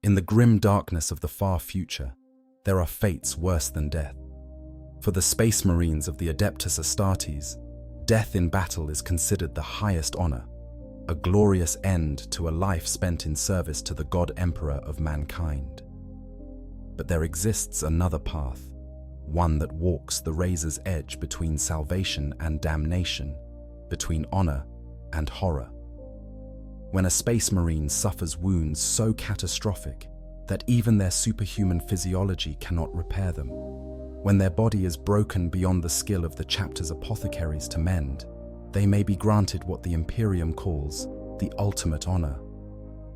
In the grim darkness of the far future, there are fates worse than death. For the Space Marines of the Adeptus Astartes, death in battle is considered the highest honor, a glorious end to a life spent in service to the God Emperor of mankind. But there exists another path, one that walks the razor's edge between salvation and damnation, between honor and horror. When a Space Marine suffers wounds so catastrophic that even their superhuman physiology cannot repair them, when their body is broken beyond the skill of the chapter's apothecaries to mend, they may be granted what the Imperium calls the ultimate honor.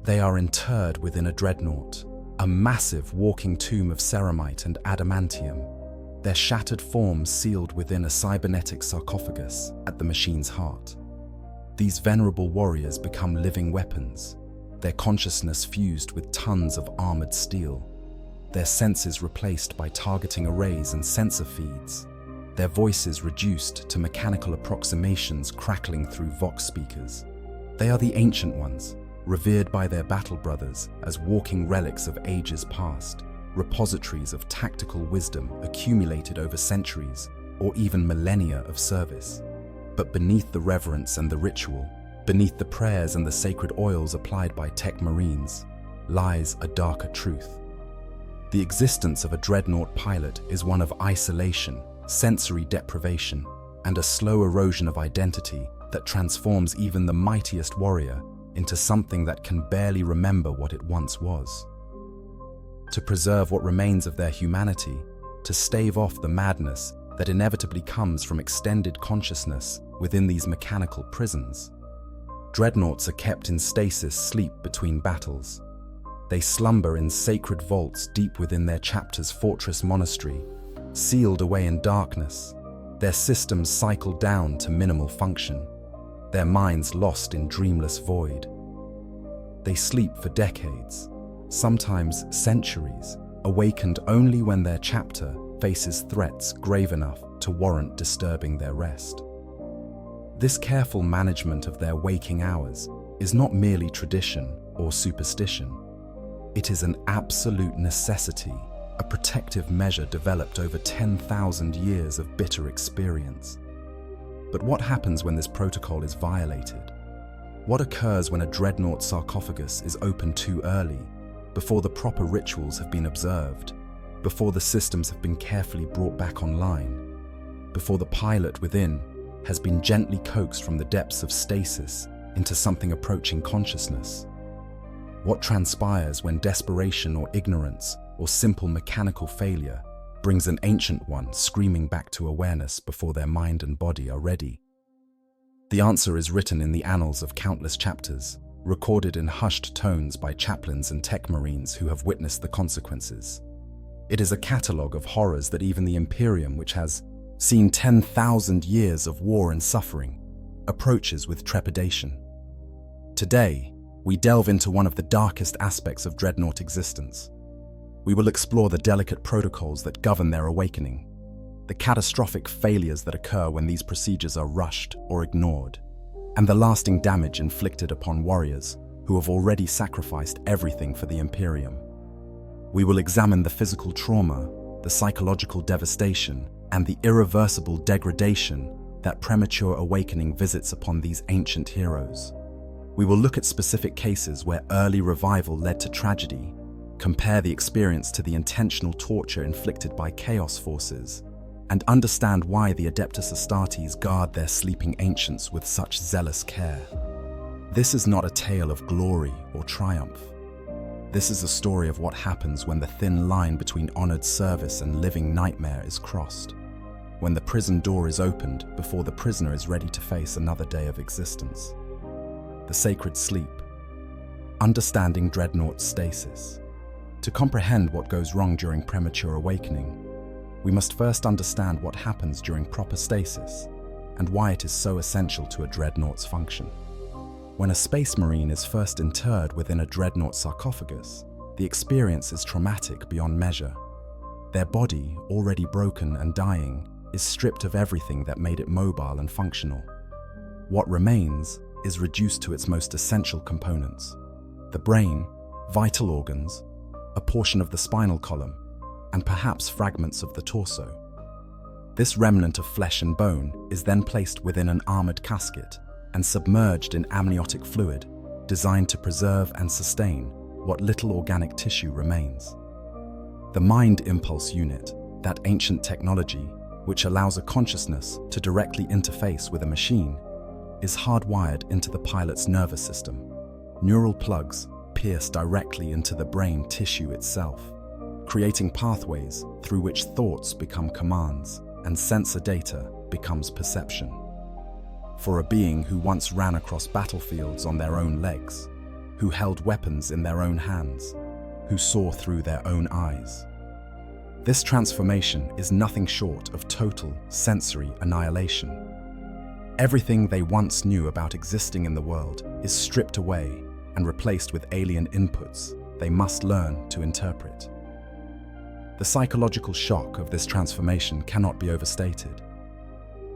They are interred within a Dreadnought, a massive walking tomb of ceramite and adamantium, their shattered forms sealed within a cybernetic sarcophagus at the machine's heart. These venerable warriors become living weapons, their consciousness fused with tons of armored steel, their senses replaced by targeting arrays and sensor feeds, their voices reduced to mechanical approximations crackling through vox speakers. They are the ancient ones, revered by their battle brothers as walking relics of ages past, repositories of tactical wisdom accumulated over centuries or even millennia of service. But beneath the reverence and the ritual, beneath the prayers and the sacred oils applied by tech Marines, lies a darker truth. The existence of a Dreadnought pilot is one of isolation, sensory deprivation, and a slow erosion of identity that transforms even the mightiest warrior into something that can barely remember what it once was. To preserve what remains of their humanity, to stave off the madness that inevitably comes from extended consciousness within these mechanical prisons, Dreadnoughts are kept in stasis sleep between battles. They slumber in sacred vaults deep within their chapter's fortress monastery, sealed away in darkness, their systems cycle down to minimal function, their minds lost in dreamless void. They sleep for decades, sometimes centuries, awakened only when their chapter faces threats grave enough to warrant disturbing their rest. This careful management of their waking hours is not merely tradition or superstition. It is an absolute necessity, a protective measure developed over 10,000 years of bitter experience. But what happens when this protocol is violated? What occurs when a Dreadnought sarcophagus is opened too early, before the proper rituals have been observed, before the systems have been carefully brought back online, before the pilot within has been gently coaxed from the depths of stasis into something approaching consciousness? What transpires when desperation or ignorance or simple mechanical failure brings an ancient one screaming back to awareness before their mind and body are ready? The answer is written in the annals of countless chapters, recorded in hushed tones by chaplains and tech Marines who have witnessed the consequences. It is a catalogue of horrors that even the Imperium, which has seen 10,000 years of war and suffering, approaches with trepidation. Today, we delve into one of the darkest aspects of Dreadnought existence. We will explore the delicate protocols that govern their awakening, the catastrophic failures that occur when these procedures are rushed or ignored, and the lasting damage inflicted upon warriors who have already sacrificed everything for the Imperium. We will examine the physical trauma, the psychological devastation, and the irreversible degradation that premature awakening visits upon these ancient heroes. We will look at specific cases where early revival led to tragedy, compare the experience to the intentional torture inflicted by chaos forces, and understand why the Adeptus Astartes guard their sleeping ancients with such zealous care. This is not a tale of glory or triumph. This is a story of what happens when the thin line between honored service and living nightmare is crossed, when the prison door is opened before the prisoner is ready to face another day of existence. The sacred sleep. Understanding Dreadnought stasis. To comprehend what goes wrong during premature awakening, we must first understand what happens during proper stasis and why it is so essential to a Dreadnought's function. When a Space Marine is first interred within a Dreadnought sarcophagus, the experience is traumatic beyond measure. Their body, already broken and dying, is stripped of everything that made it mobile and functional. What remains is reduced to its most essential components: the brain, vital organs, a portion of the spinal column, and perhaps fragments of the torso. This remnant of flesh and bone is then placed within an armored casket and submerged in amniotic fluid, designed to preserve and sustain what little organic tissue remains. The mind impulse unit, that ancient technology which allows a consciousness to directly interface with a machine, is hardwired into the pilot's nervous system. Neural plugs pierce directly into the brain tissue itself, creating pathways through which thoughts become commands and sensor data becomes perception. For a being who once ran across battlefields on their own legs, who held weapons in their own hands, who saw through their own eyes. This transformation is nothing short of total sensory annihilation. Everything they once knew about existing in the world is stripped away and replaced with alien inputs they must learn to interpret. The psychological shock of this transformation cannot be overstated.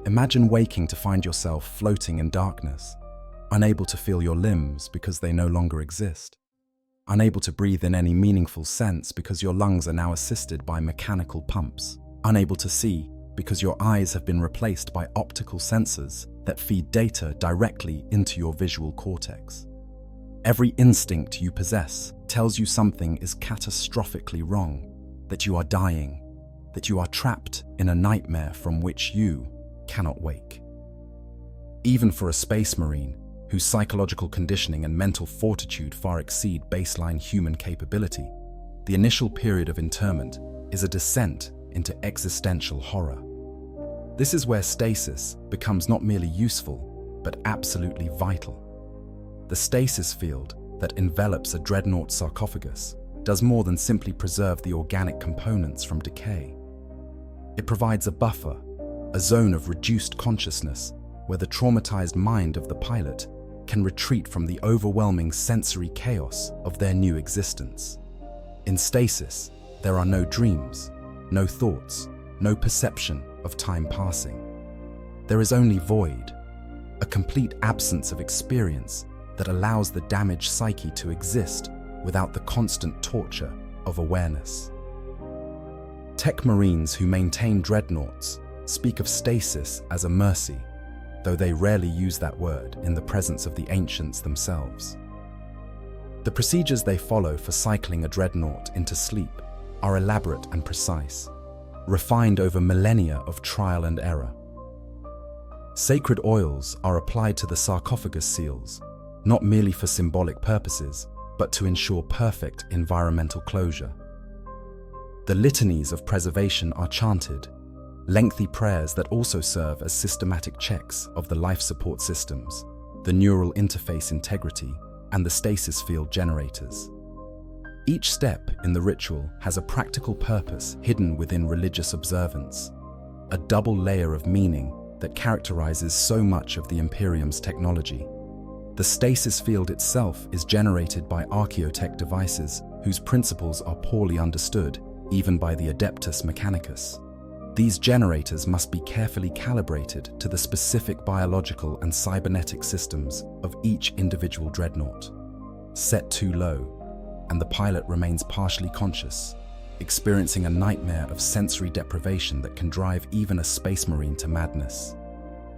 Imagine waking to find yourself floating in darkness, unable to feel your limbs because they no longer exist, unable to breathe in any meaningful sense because your lungs are now assisted by mechanical pumps, unable to see because your eyes have been replaced by optical sensors that feed data directly into your visual cortex. Every instinct you possess tells you something is catastrophically wrong, that you are dying, that you are trapped in a nightmare from which you cannot wake. Even for a space marine, whose psychological conditioning and mental fortitude far exceed baseline human capability, the initial period of interment is a descent into existential horror. This is where stasis becomes not merely useful, but absolutely vital. The stasis field that envelops a Dreadnought sarcophagus does more than simply preserve the organic components from decay. It provides a buffer, a zone of reduced consciousness where the traumatized mind of the pilot can retreat from the overwhelming sensory chaos of their new existence. In stasis, there are no dreams, no thoughts, no perception of time passing. There is only void, a complete absence of experience that allows the damaged psyche to exist without the constant torture of awareness. Tech Marines who maintain dreadnoughts speak of stasis as a mercy, though they rarely use that word in the presence of the ancients themselves. The procedures they follow for cycling a dreadnought into sleep are elaborate and precise, refined over millennia of trial and error. Sacred oils are applied to the sarcophagus seals, not merely for symbolic purposes, but to ensure perfect environmental closure. The litanies of preservation are chanted, lengthy prayers that also serve as systematic checks of the life support systems, the neural interface integrity, and the stasis field generators. Each step in the ritual has a practical purpose hidden within religious observance, a double layer of meaning that characterizes so much of the Imperium's technology. The stasis field itself is generated by archaeotech devices whose principles are poorly understood, even by the Adeptus Mechanicus. These generators must be carefully calibrated to the specific biological and cybernetic systems of each individual dreadnought. Set too low, and the pilot remains partially conscious, experiencing a nightmare of sensory deprivation that can drive even a space marine to madness.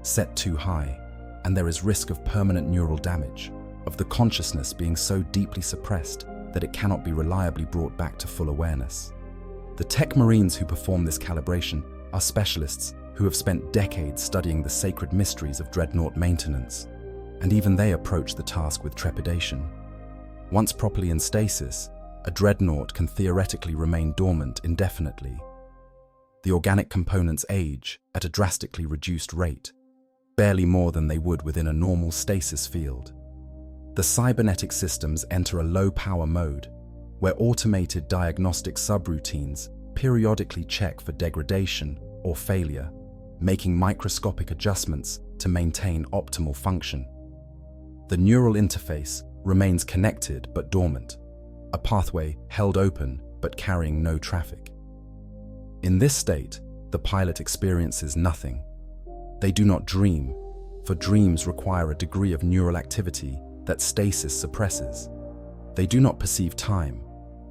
Set too high, and there is risk of permanent neural damage, of the consciousness being so deeply suppressed that it cannot be reliably brought back to full awareness. The tech marines who perform this calibration are specialists who have spent decades studying the sacred mysteries of dreadnought maintenance, and even they approach the task with trepidation. Once properly in stasis, a dreadnought can theoretically remain dormant indefinitely. The organic components age at a drastically reduced rate, barely more than they would within a normal stasis field. The cybernetic systems enter a low-power mode, where automated diagnostic subroutines periodically check for degradation or failure, making microscopic adjustments to maintain optimal function. The neural interface remains connected but dormant, a pathway held open but carrying no traffic. In this state, the pilot experiences nothing. They do not dream, for dreams require a degree of neural activity that stasis suppresses. They do not perceive time,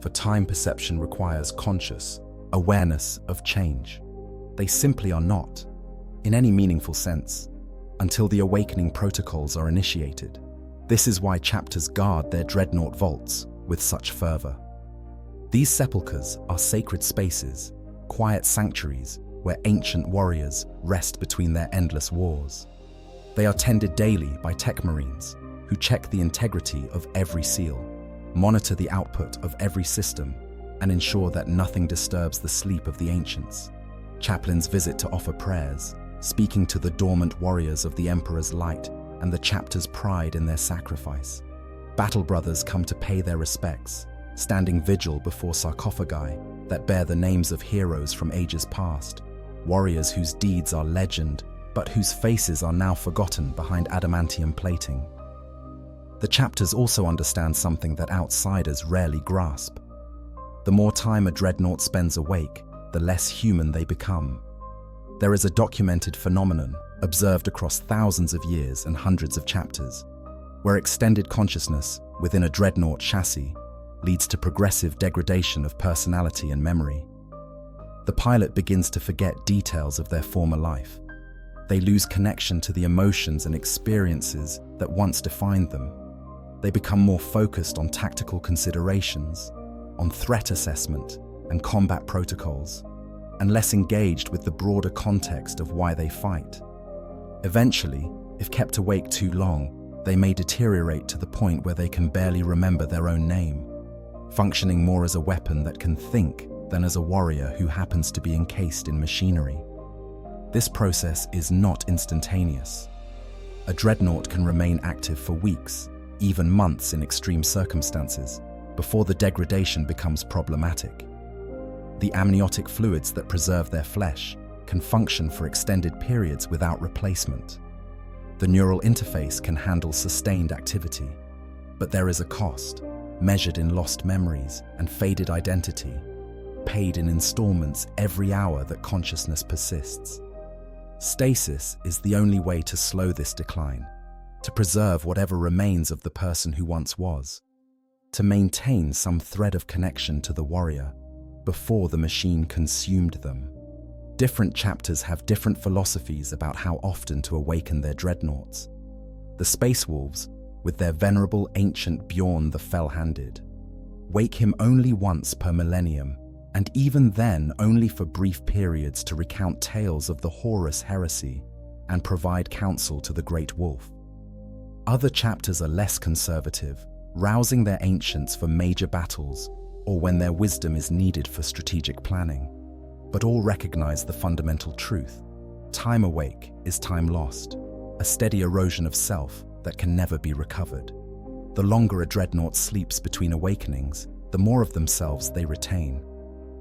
for time perception requires conscious awareness of change. They simply are not, in any meaningful sense, until the awakening protocols are initiated. This is why chapters guard their Dreadnought vaults with such fervor. These sepulchres are sacred spaces, quiet sanctuaries where ancient warriors rest between their endless wars. They are tended daily by tech marines who check the integrity of every seal, monitor the output of every system, and ensure that nothing disturbs the sleep of the ancients. Chaplains visit to offer prayers, speaking to the dormant warriors of the Emperor's light and the chapter's pride in their sacrifice. Battle brothers come to pay their respects, standing vigil before sarcophagi that bear the names of heroes from ages past, warriors whose deeds are legend, but whose faces are now forgotten behind adamantium plating. The chapters also understand something that outsiders rarely grasp. The more time a Dreadnought spends awake, the less human they become. There is a documented phenomenon, observed across thousands of years and hundreds of chapters, where extended consciousness within a Dreadnought chassis leads to progressive degradation of personality and memory. The pilot begins to forget details of their former life. They lose connection to the emotions and experiences that once defined them. They become more focused on tactical considerations, on threat assessment and combat protocols, and less engaged with the broader context of why they fight. Eventually, if kept awake too long, they may deteriorate to the point where they can barely remember their own name, functioning more as a weapon that can think than as a warrior who happens to be encased in machinery. This process is not instantaneous. A Dreadnought can remain active for weeks, even months in extreme circumstances, before the degradation becomes problematic. The amniotic fluids that preserve their flesh can function for extended periods without replacement. The neural interface can handle sustained activity, but there is a cost, measured in lost memories and faded identity, paid in installments every hour that consciousness persists. Stasis is the only way to slow this decline, to preserve whatever remains of the person who once was, to maintain some thread of connection to the warrior before the machine consumed them. Different chapters have different philosophies about how often to awaken their Dreadnoughts. The Space Wolves, with their venerable ancient Bjorn the Fell-Handed, wake him only once per millennium, and even then only for brief periods to recount tales of the Horus heresy and provide counsel to the Great Wolf. Other chapters are less conservative, rousing their ancients for major battles or when their wisdom is needed for strategic planning. But all recognize the fundamental truth. Time awake is time lost, a steady erosion of self that can never be recovered. The longer a Dreadnought sleeps between awakenings, the more of themselves they retain.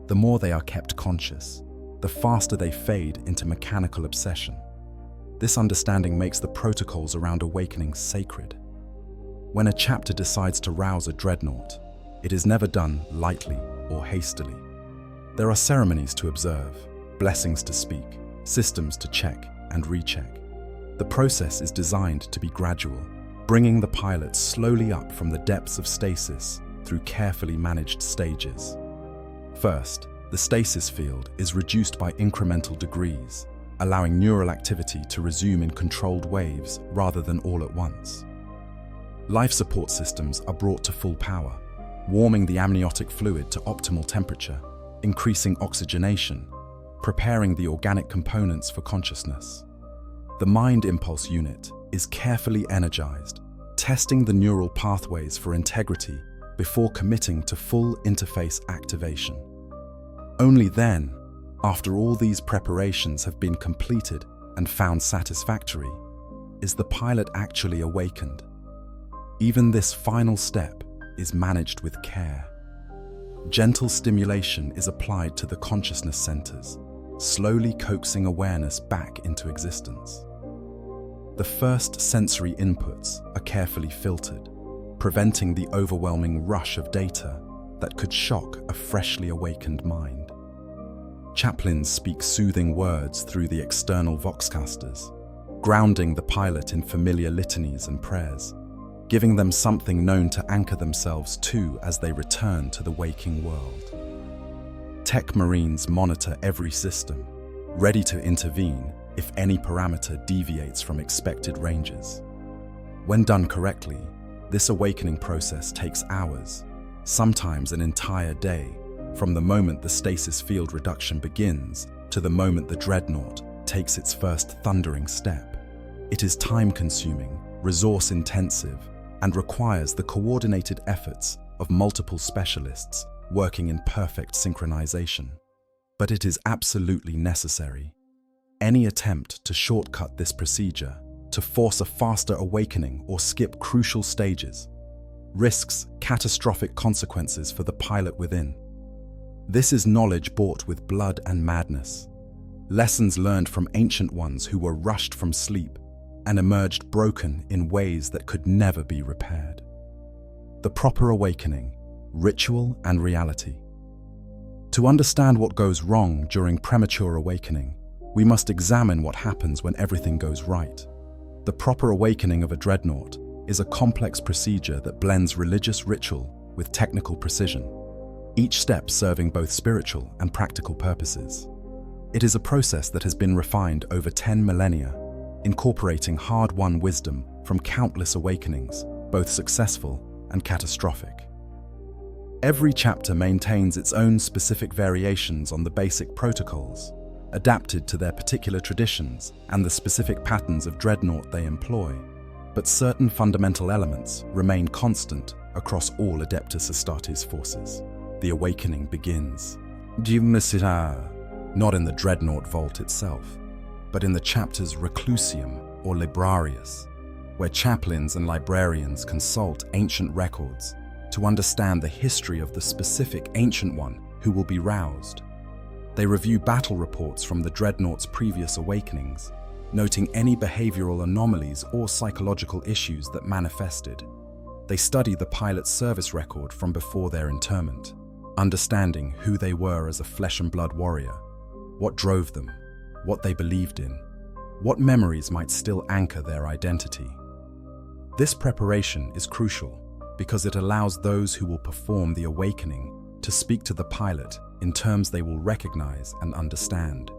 The more they are kept conscious, the faster they fade into mechanical obsession. This understanding makes the protocols around awakening sacred. When a chapter decides to rouse a Dreadnought, it is never done lightly or hastily. There are ceremonies to observe, blessings to speak, systems to check and recheck. The process is designed to be gradual, bringing the pilot slowly up from the depths of stasis through carefully managed stages. First, the stasis field is reduced by incremental degrees, allowing neural activity to resume in controlled waves rather than all at once. Life support systems are brought to full power, warming the amniotic fluid to optimal temperature, increasing oxygenation, preparing the organic components for consciousness. The mind impulse unit is carefully energized, testing the neural pathways for integrity before committing to full interface activation. Only then, after all these preparations have been completed and found satisfactory, is the pilot actually awakened. Even this final step is managed with care. Gentle stimulation is applied to the consciousness centers, slowly coaxing awareness back into existence. The first sensory inputs are carefully filtered, preventing the overwhelming rush of data that could shock a freshly awakened mind. Chaplains speak soothing words through the external voxcasters, grounding the pilot in familiar litanies and prayers. giving them something known to anchor themselves to as they return to the waking world. Tech Marines monitor every system, ready to intervene if any parameter deviates from expected ranges. When done correctly, this awakening process takes hours, sometimes an entire day, from the moment the stasis field reduction begins to the moment the Dreadnought takes its first thundering step. It is time-consuming, resource-intensive, and requires the coordinated efforts of multiple specialists working in perfect synchronization. But it is absolutely necessary. Any attempt to shortcut this procedure, to force a faster awakening or skip crucial stages, risks catastrophic consequences for the pilot within. This is knowledge bought with blood and madness. Lessons learned from ancient ones who were rushed from sleep and emerged broken in ways that could never be repaired. The proper awakening, ritual and reality. To understand what goes wrong during premature awakening, we must examine what happens when everything goes right. The proper awakening of a Dreadnought is a complex procedure that blends religious ritual with technical precision, each step serving both spiritual and practical purposes. It is a process that has been refined over 10 millennia, incorporating hard-won wisdom from countless awakenings, both successful and catastrophic. Every chapter maintains its own specific variations on the basic protocols, adapted to their particular traditions and the specific patterns of Dreadnought they employ, but certain fundamental elements remain constant across all Adeptus Astartes forces. The awakening begins. Not in the Dreadnought vault itself, but in the chapter's Reclusium or Librarius, where chaplains and librarians consult ancient records to understand the history of the specific Ancient One who will be roused. They review battle reports from the Dreadnought's previous awakenings, noting any behavioral anomalies or psychological issues that manifested. They study the pilot's service record from before their interment, understanding who they were as a flesh and blood warrior, what drove them, what they believed in, what memories might still anchor their identity. This preparation is crucial because it allows those who will perform the awakening to speak to the pilot in terms they will recognize and understand,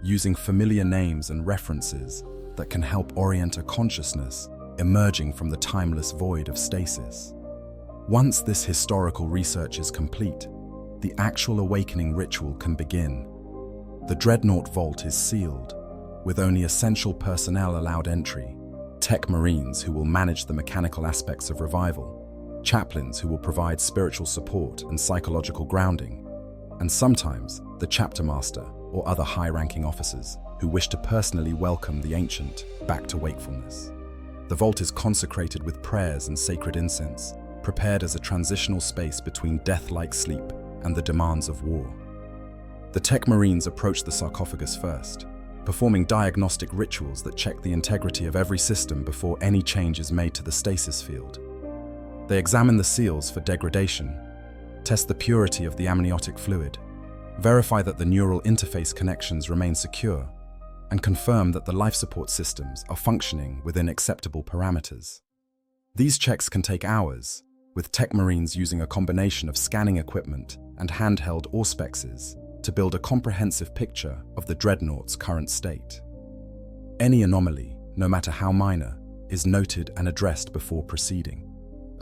using familiar names and references that can help orient a consciousness emerging from the timeless void of stasis. Once this historical research is complete, the actual awakening ritual can begin. The Dreadnought vault is sealed, with only essential personnel allowed entry: Tech Marines who will manage the mechanical aspects of revival, chaplains who will provide spiritual support and psychological grounding, and sometimes the chapter master or other high-ranking officers who wish to personally welcome the ancient back to wakefulness. The vault is consecrated with prayers and sacred incense, prepared as a transitional space between death-like sleep and the demands of war. The Tech Marines approach the sarcophagus first, performing diagnostic rituals that check the integrity of every system before any change is made to the stasis field. They examine the seals for degradation, test the purity of the amniotic fluid, verify that the neural interface connections remain secure, and confirm that the life support systems are functioning within acceptable parameters. These checks can take hours, with Tech Marines using a combination of scanning equipment and handheld auspexes to build a comprehensive picture of the Dreadnought's current state. Any anomaly, no matter how minor, is noted and addressed before proceeding.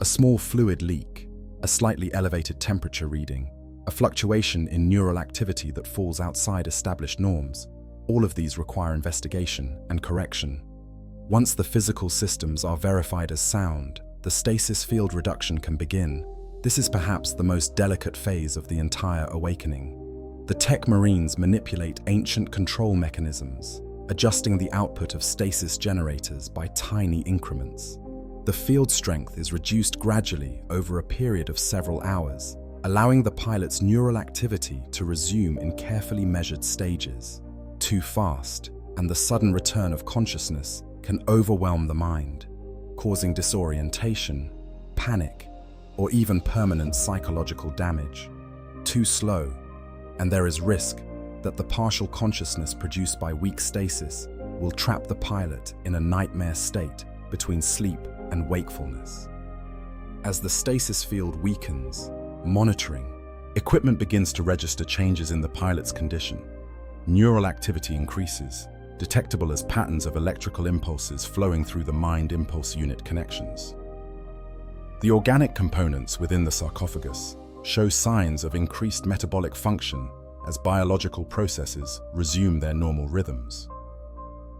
A small fluid leak, a slightly elevated temperature reading, a fluctuation in neural activity that falls outside established norms, all of these require investigation and correction. Once the physical systems are verified as sound, the stasis field reduction can begin. This is perhaps the most delicate phase of the entire awakening. The Tech Marines manipulate ancient control mechanisms, adjusting the output of stasis generators by tiny increments. The field strength is reduced gradually over a period of several hours, allowing the pilot's neural activity to resume in carefully measured stages. Too fast, and the sudden return of consciousness can overwhelm the mind, causing disorientation, panic, or even permanent psychological damage. Too slow, and there is risk that the partial consciousness produced by weak stasis will trap the pilot in a nightmare state between sleep and wakefulness. As the stasis field weakens, monitoring, equipment begins to register changes in the pilot's condition. Neural activity increases, detectable as patterns of electrical impulses flowing through the mind impulse unit connections. The organic components within the sarcophagus show signs of increased metabolic function as biological processes resume their normal rhythms.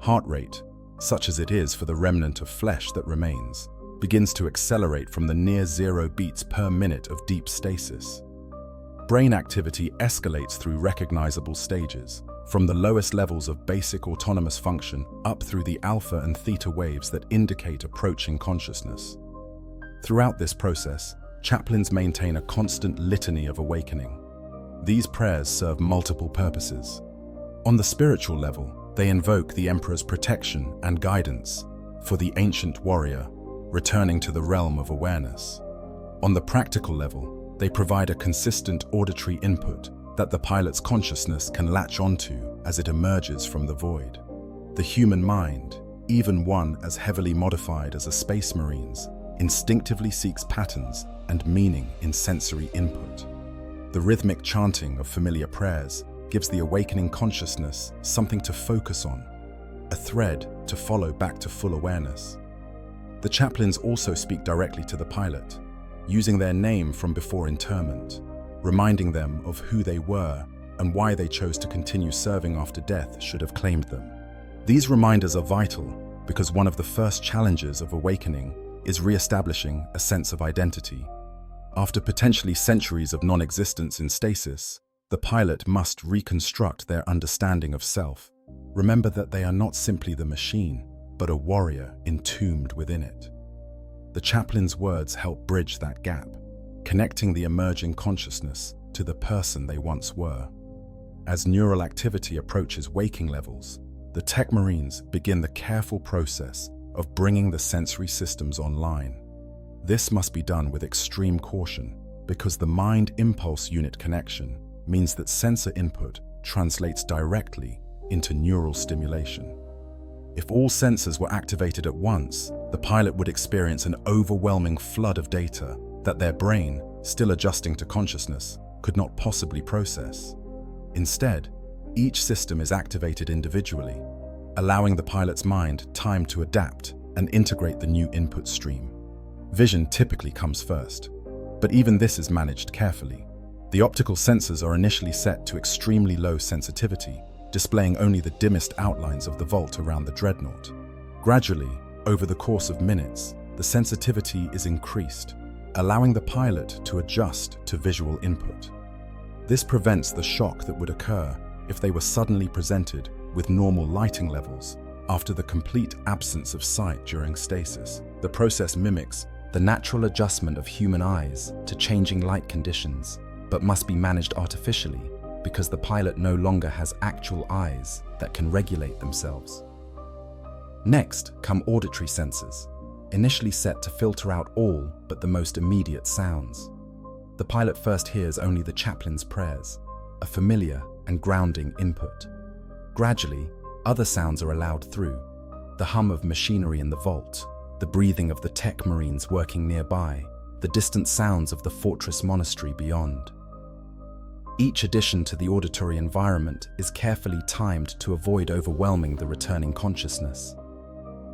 Heart rate, such as it is for the remnant of flesh that remains, begins to accelerate from the near 0 beats per minute of deep stasis. Brain activity escalates through recognizable stages, from the lowest levels of basic autonomous function up through the alpha and theta waves that indicate approaching consciousness. Throughout this process, chaplains maintain a constant litany of awakening. These prayers serve multiple purposes. On the spiritual level, they invoke the Emperor's protection and guidance for the ancient warrior returning to the realm of awareness. On the practical level, they provide a consistent auditory input that the pilot's consciousness can latch onto as it emerges from the void. The human mind, even one as heavily modified as a space marine's, instinctively seeks patterns and meaning in sensory input. The rhythmic chanting of familiar prayers gives the awakening consciousness something to focus on, a thread to follow back to full awareness. The chaplains also speak directly to the pilot, using their name from before interment, reminding them of who they were and why they chose to continue serving after death should have claimed them. These reminders are vital because one of the first challenges of awakening is re-establishing a sense of identity. After potentially centuries of non-existence in stasis, the pilot must reconstruct their understanding of self. Remember that they are not simply the machine, but a warrior entombed within it. The chaplain's words help bridge that gap, connecting the emerging consciousness to the person they once were. As neural activity approaches waking levels, the Tech Marines begin the careful process of bringing the sensory systems online. This must be done with extreme caution because the mind impulse unit connection means that sensor input translates directly into neural stimulation. If all sensors were activated at once, the pilot would experience an overwhelming flood of data that their brain, still adjusting to consciousness, could not possibly process. Instead, each system is activated individually, allowing the pilot's mind time to adapt and integrate the new input stream. Vision typically comes first, but even this is managed carefully. The optical sensors are initially set to extremely low sensitivity, displaying only the dimmest outlines of the vault around the Dreadnought. Gradually, over the course of minutes, the sensitivity is increased, allowing the pilot to adjust to visual input. This prevents the shock that would occur if they were suddenly presented with normal lighting levels after the complete absence of sight during stasis. The process mimics the natural adjustment of human eyes to changing light conditions, but must be managed artificially because the pilot no longer has actual eyes that can regulate themselves. Next come auditory sensors, initially set to filter out all but the most immediate sounds. The pilot first hears only the chaplain's prayers, a familiar and grounding input. Gradually, other sounds are allowed through: the hum of machinery in the vault, the breathing of the Tech Marines working nearby, the distant sounds of the fortress monastery beyond. Each addition to the auditory environment is carefully timed to avoid overwhelming the returning consciousness.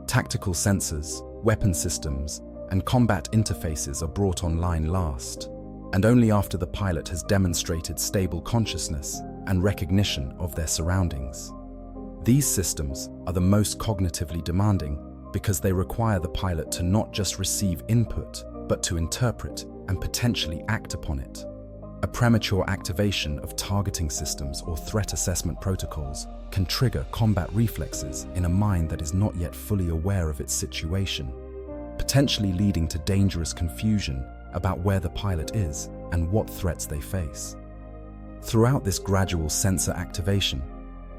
Tactical sensors, weapon systems, and combat interfaces are brought online last, and only after the pilot has demonstrated stable consciousness and recognition of their surroundings. These systems are the most cognitively demanding because they require the pilot to not just receive input, but to interpret and potentially act upon it. A premature activation of targeting systems or threat assessment protocols can trigger combat reflexes in a mind that is not yet fully aware of its situation, potentially leading to dangerous confusion about where the pilot is and what threats they face. Throughout this gradual sensor activation,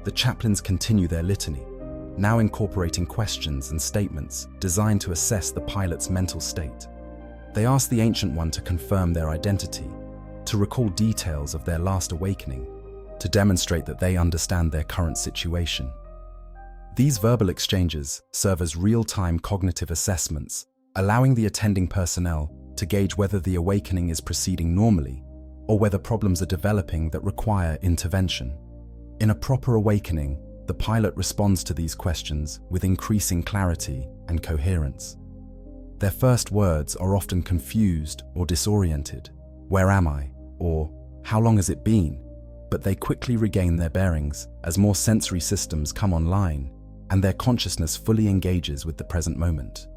the chaplains continue their litany, now incorporating questions and statements designed to assess the pilot's mental state. They ask the Ancient One to confirm their identity, to recall details of their last awakening, to demonstrate that they understand their current situation. These verbal exchanges serve as real-time cognitive assessments, allowing the attending personnel to gauge whether the awakening is proceeding normally or whether problems are developing that require intervention. In a proper awakening, the pilot responds to these questions with increasing clarity and coherence. Their first words are often confused or disoriented. "Where am I?" or "How long has it been?" But they quickly regain their bearings as more sensory systems come online and their consciousness fully engages with the present moment.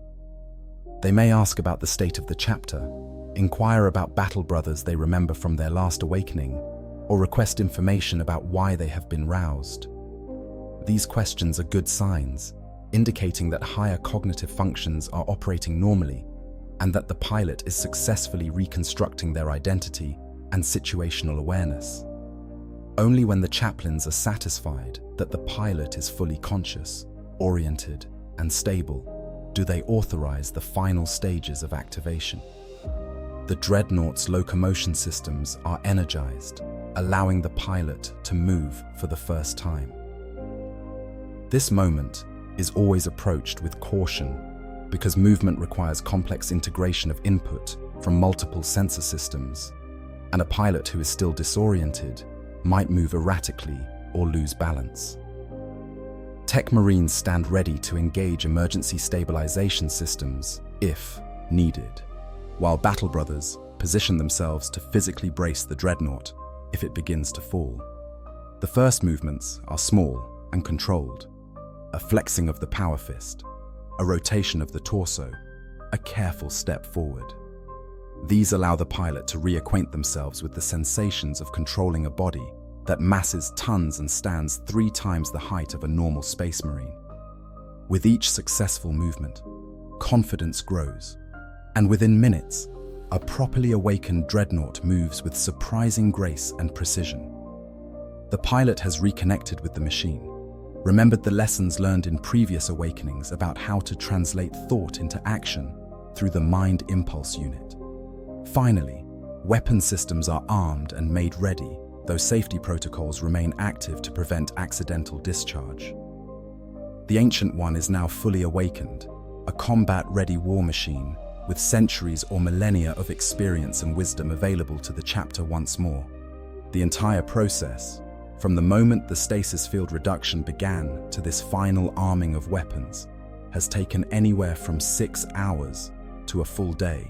They may ask about the state of the chapter, inquire about battle brothers they remember from their last awakening, or request information about why they have been roused. These questions are good signs, indicating that higher cognitive functions are operating normally and that the pilot is successfully reconstructing their identity and situational awareness. Only when the chaplains are satisfied that the pilot is fully conscious, oriented, and stable do they authorize the final stages of activation. The Dreadnought's locomotion systems are energized, allowing the pilot to move for the first time. This moment is always approached with caution because movement requires complex integration of input from multiple sensor systems, and a pilot who is still disoriented might move erratically or lose balance. Tech Marines stand ready to engage emergency stabilization systems if needed, while Battle Brothers position themselves to physically brace the Dreadnought if it begins to fall. The first movements are small and controlled: a flexing of the power fist, a rotation of the torso, a careful step forward. These allow the pilot to reacquaint themselves with the sensations of controlling a body that masses tons and stands 3 times the height of a normal space marine. With each successful movement, confidence grows, and within minutes, a properly awakened Dreadnought moves with surprising grace and precision. The pilot has reconnected with the machine, remembered the lessons learned in previous awakenings about how to translate thought into action through the Mind Impulse Unit. Finally, weapon systems are armed and made ready, though safety protocols remain active to prevent accidental discharge. The Ancient One is now fully awakened, a combat-ready war machine with centuries or millennia of experience and wisdom available to the chapter once more. The entire process, from the moment the stasis field reduction began to this final arming of weapons, has taken anywhere from 6 hours to a full day,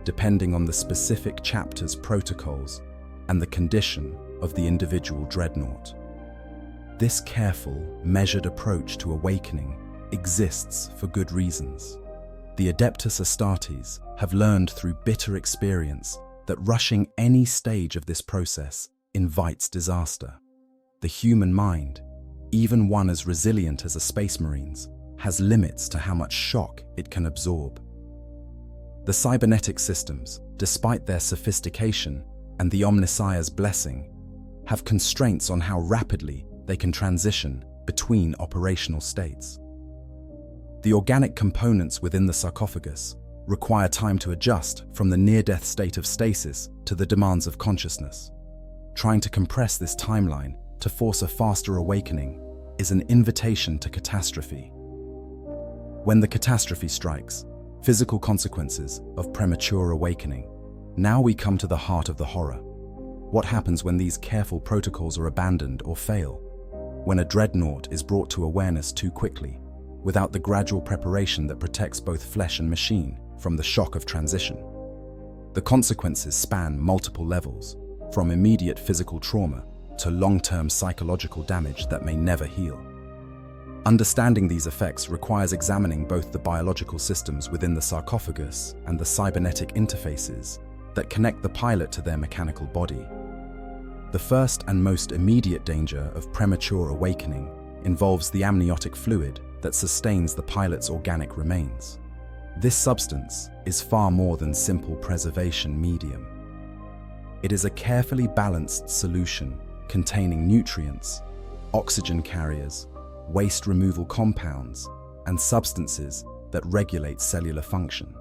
depending on the specific chapter's protocols and the condition of the individual Dreadnought. This careful, measured approach to awakening exists for good reasons. The Adeptus Astartes have learned through bitter experience that rushing any stage of this process invites disaster. The human mind, even one as resilient as a Space Marine's, has limits to how much shock it can absorb. The cybernetic systems, despite their sophistication and the Omnissiah's blessing, have constraints on how rapidly they can transition between operational states. The organic components within the sarcophagus require time to adjust from the near-death state of stasis to the demands of consciousness. Trying to compress this timeline to force a faster awakening is an invitation to catastrophe. When the catastrophe strikes, physical consequences of premature awakening, now we come to the heart of the horror. What happens when these careful protocols are abandoned or fail? When a Dreadnought is brought to awareness too quickly, without the gradual preparation that protects both flesh and machine from the shock of transition. The consequences span multiple levels, from immediate physical trauma to long-term psychological damage that may never heal. Understanding these effects requires examining both the biological systems within the sarcophagus and the cybernetic interfaces that connect the pilot to their mechanical body. The first and most immediate danger of premature awakening involves the amniotic fluid that sustains the pilot's organic remains. This substance is far more than simple preservation medium. It is a carefully balanced solution containing nutrients, oxygen carriers, waste removal compounds, and substances that regulate cellular function.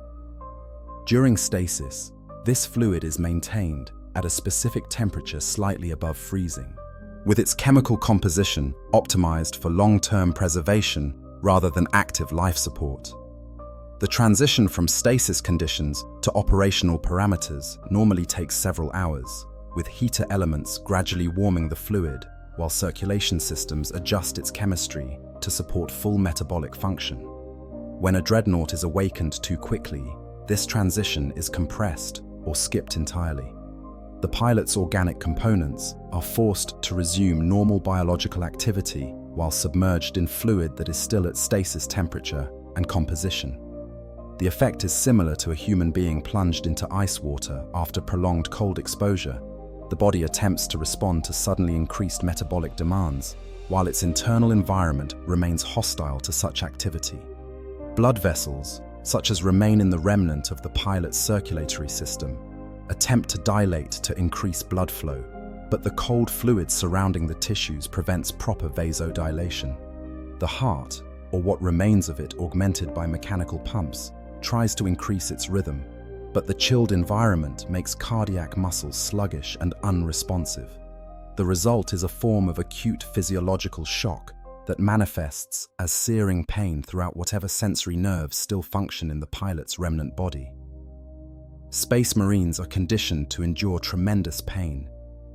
During stasis, this fluid is maintained at a specific temperature slightly above freezing, with its chemical composition optimized for long-term preservation rather than active life support. The transition from stasis conditions to operational parameters normally takes several hours, with heater elements gradually warming the fluid while circulation systems adjust its chemistry to support full metabolic function. When a dreadnought is awakened too quickly, this transition is compressed or skipped entirely. The pilot's organic components are forced to resume normal biological activity while submerged in fluid that is still at stasis temperature and composition. The effect is similar to a human being plunged into ice water after prolonged cold exposure. The body attempts to respond to suddenly increased metabolic demands, while its internal environment remains hostile to such activity. Blood vessels, such as remain in the remnant of the pilot's circulatory system, attempt to dilate to increase blood flow, but the cold fluid surrounding the tissues prevents proper vasodilation. The heart, or what remains of it augmented by mechanical pumps, tries to increase its rhythm, but the chilled environment makes cardiac muscles sluggish and unresponsive. The result is a form of acute physiological shock that manifests as searing pain throughout whatever sensory nerves still function in the pilot's remnant body. Space Marines are conditioned to endure tremendous pain.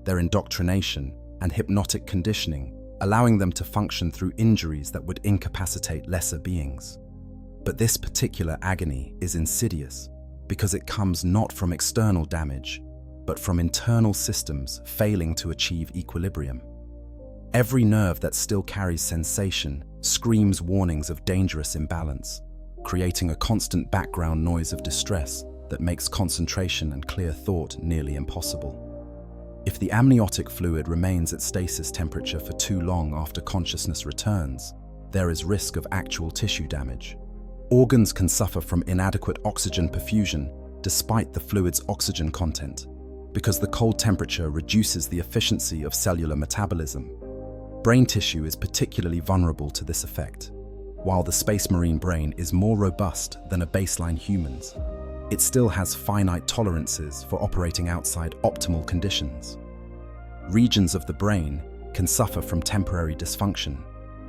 Their indoctrination and hypnotic conditioning allowing them to function through injuries that would incapacitate lesser beings. But this particular agony is insidious because it comes not from external damage, but from internal systems failing to achieve equilibrium. Every nerve that still carries sensation screams warnings of dangerous imbalance, creating a constant background noise of distress that makes concentration and clear thought nearly impossible. If the amniotic fluid remains at stasis temperature for too long after consciousness returns, there is risk of actual tissue damage. Organs can suffer from inadequate oxygen perfusion despite the fluid's oxygen content, because the cold temperature reduces the efficiency of cellular metabolism. Brain tissue is particularly vulnerable to this effect. While the Space Marine brain is more robust than a baseline human's, it still has finite tolerances for operating outside optimal conditions. Regions of the brain can suffer from temporary dysfunction,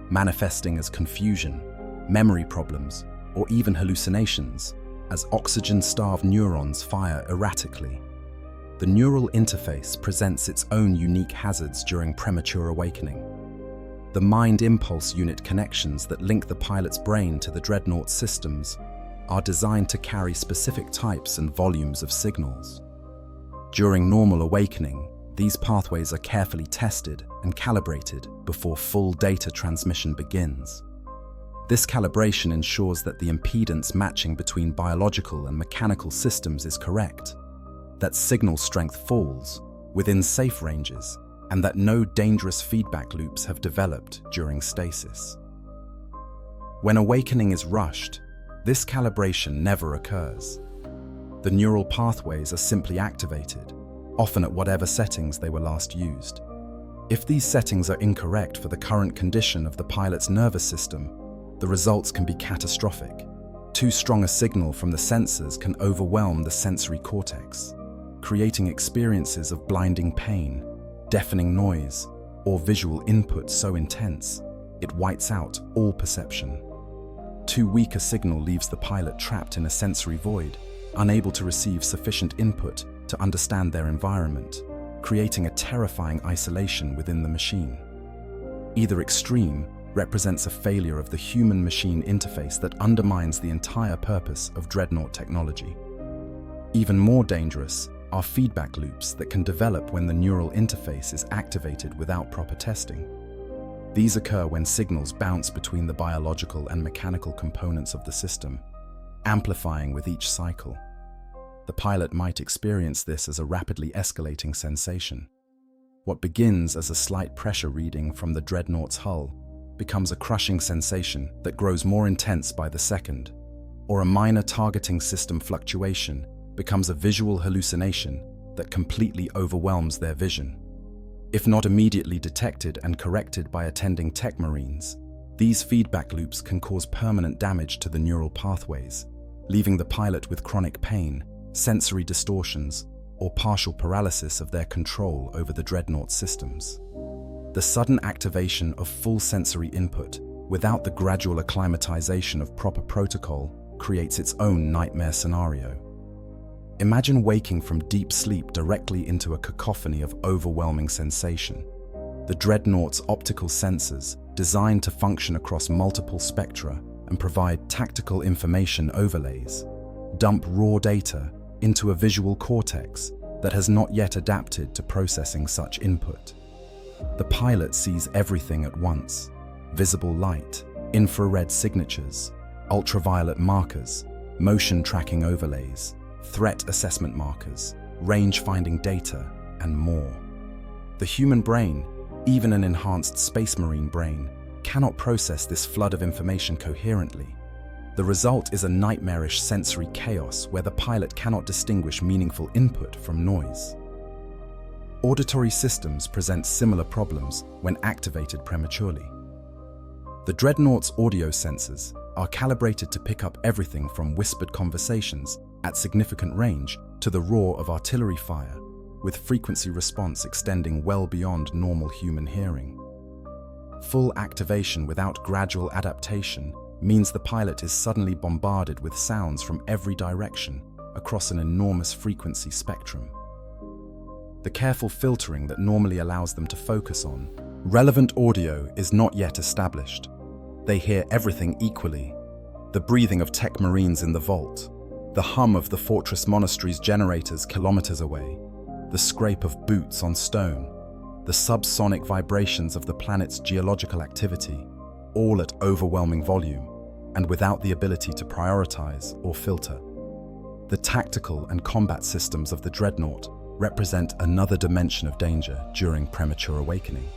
manifesting as confusion, memory problems, or even hallucinations, as oxygen-starved neurons fire erratically. The neural interface presents its own unique hazards during premature awakening. The mind impulse unit connections that link the pilot's brain to the Dreadnought systems are designed to carry specific types and volumes of signals. During normal awakening, these pathways are carefully tested and calibrated before full data transmission begins. This calibration ensures that the impedance matching between biological and mechanical systems is correct, that signal strength falls within safe ranges, and that no dangerous feedback loops have developed during stasis. When awakening is rushed, this calibration never occurs. The neural pathways are simply activated, often at whatever settings they were last used. If these settings are incorrect for the current condition of the pilot's nervous system, the results can be catastrophic. Too strong a signal from the sensors can overwhelm the sensory cortex, creating experiences of blinding pain, deafening noise, or visual input so intense it whites out all perception. Too weak a signal leaves the pilot trapped in a sensory void, unable to receive sufficient input to understand their environment, creating a terrifying isolation within the machine. Either extreme represents a failure of the human-machine interface that undermines the entire purpose of Dreadnought technology. Even more dangerous are feedback loops that can develop when the neural interface is activated without proper testing. These occur when signals bounce between the biological and mechanical components of the system, amplifying with each cycle. The pilot might experience this as a rapidly escalating sensation. What begins as a slight pressure reading from the Dreadnought's hull becomes a crushing sensation that grows more intense by the second, or a minor targeting system fluctuation becomes a visual hallucination that completely overwhelms their vision. If not immediately detected and corrected by attending tech marines, these feedback loops can cause permanent damage to the neural pathways, leaving the pilot with chronic pain, sensory distortions, or partial paralysis of their control over the Dreadnought systems. The sudden activation of full sensory input without the gradual acclimatization of proper protocol creates its own nightmare scenario. Imagine waking from deep sleep directly into a cacophony of overwhelming sensation. The Dreadnought's optical sensors, designed to function across multiple spectra and provide tactical information overlays, dump raw data into a visual cortex that has not yet adapted to processing such input. The pilot sees everything at once: visible light, infrared signatures, ultraviolet markers, motion tracking overlays, threat assessment markers, range-finding data, and more. The human brain, even an enhanced space marine brain, cannot process this flood of information coherently. The result is a nightmarish sensory chaos where the pilot cannot distinguish meaningful input from noise. Auditory systems present similar problems when activated prematurely. The Dreadnought's audio sensors are calibrated to pick up everything from whispered conversations at significant range to the roar of artillery fire, with frequency response extending well beyond normal human hearing. Full activation without gradual adaptation means the pilot is suddenly bombarded with sounds from every direction across an enormous frequency spectrum. The careful filtering that normally allows them to focus on relevant audio is not yet established. They hear everything equally: the breathing of tech marines in the vault, the hum of the fortress monastery's generators kilometers away, the scrape of boots on stone, the subsonic vibrations of the planet's geological activity, all at overwhelming volume and without the ability to prioritize or filter. The tactical and combat systems of the Dreadnought represent another dimension of danger during premature awakening.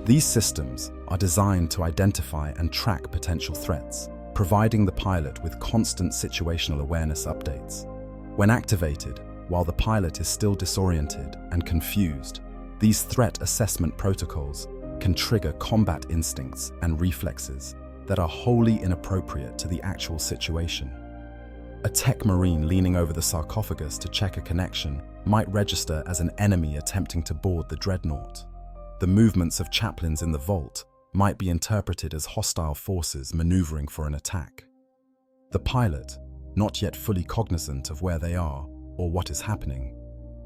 These systems are designed to identify and track potential threats, providing the pilot with constant situational awareness updates. When activated, while the pilot is still disoriented and confused, these threat assessment protocols can trigger combat instincts and reflexes that are wholly inappropriate to the actual situation. A tech marine leaning over the sarcophagus to check a connection might register as an enemy attempting to board the Dreadnought. The movements of chaplains in the vault might be interpreted as hostile forces maneuvering for an attack. The pilot, not yet fully cognizant of where they are or what is happening,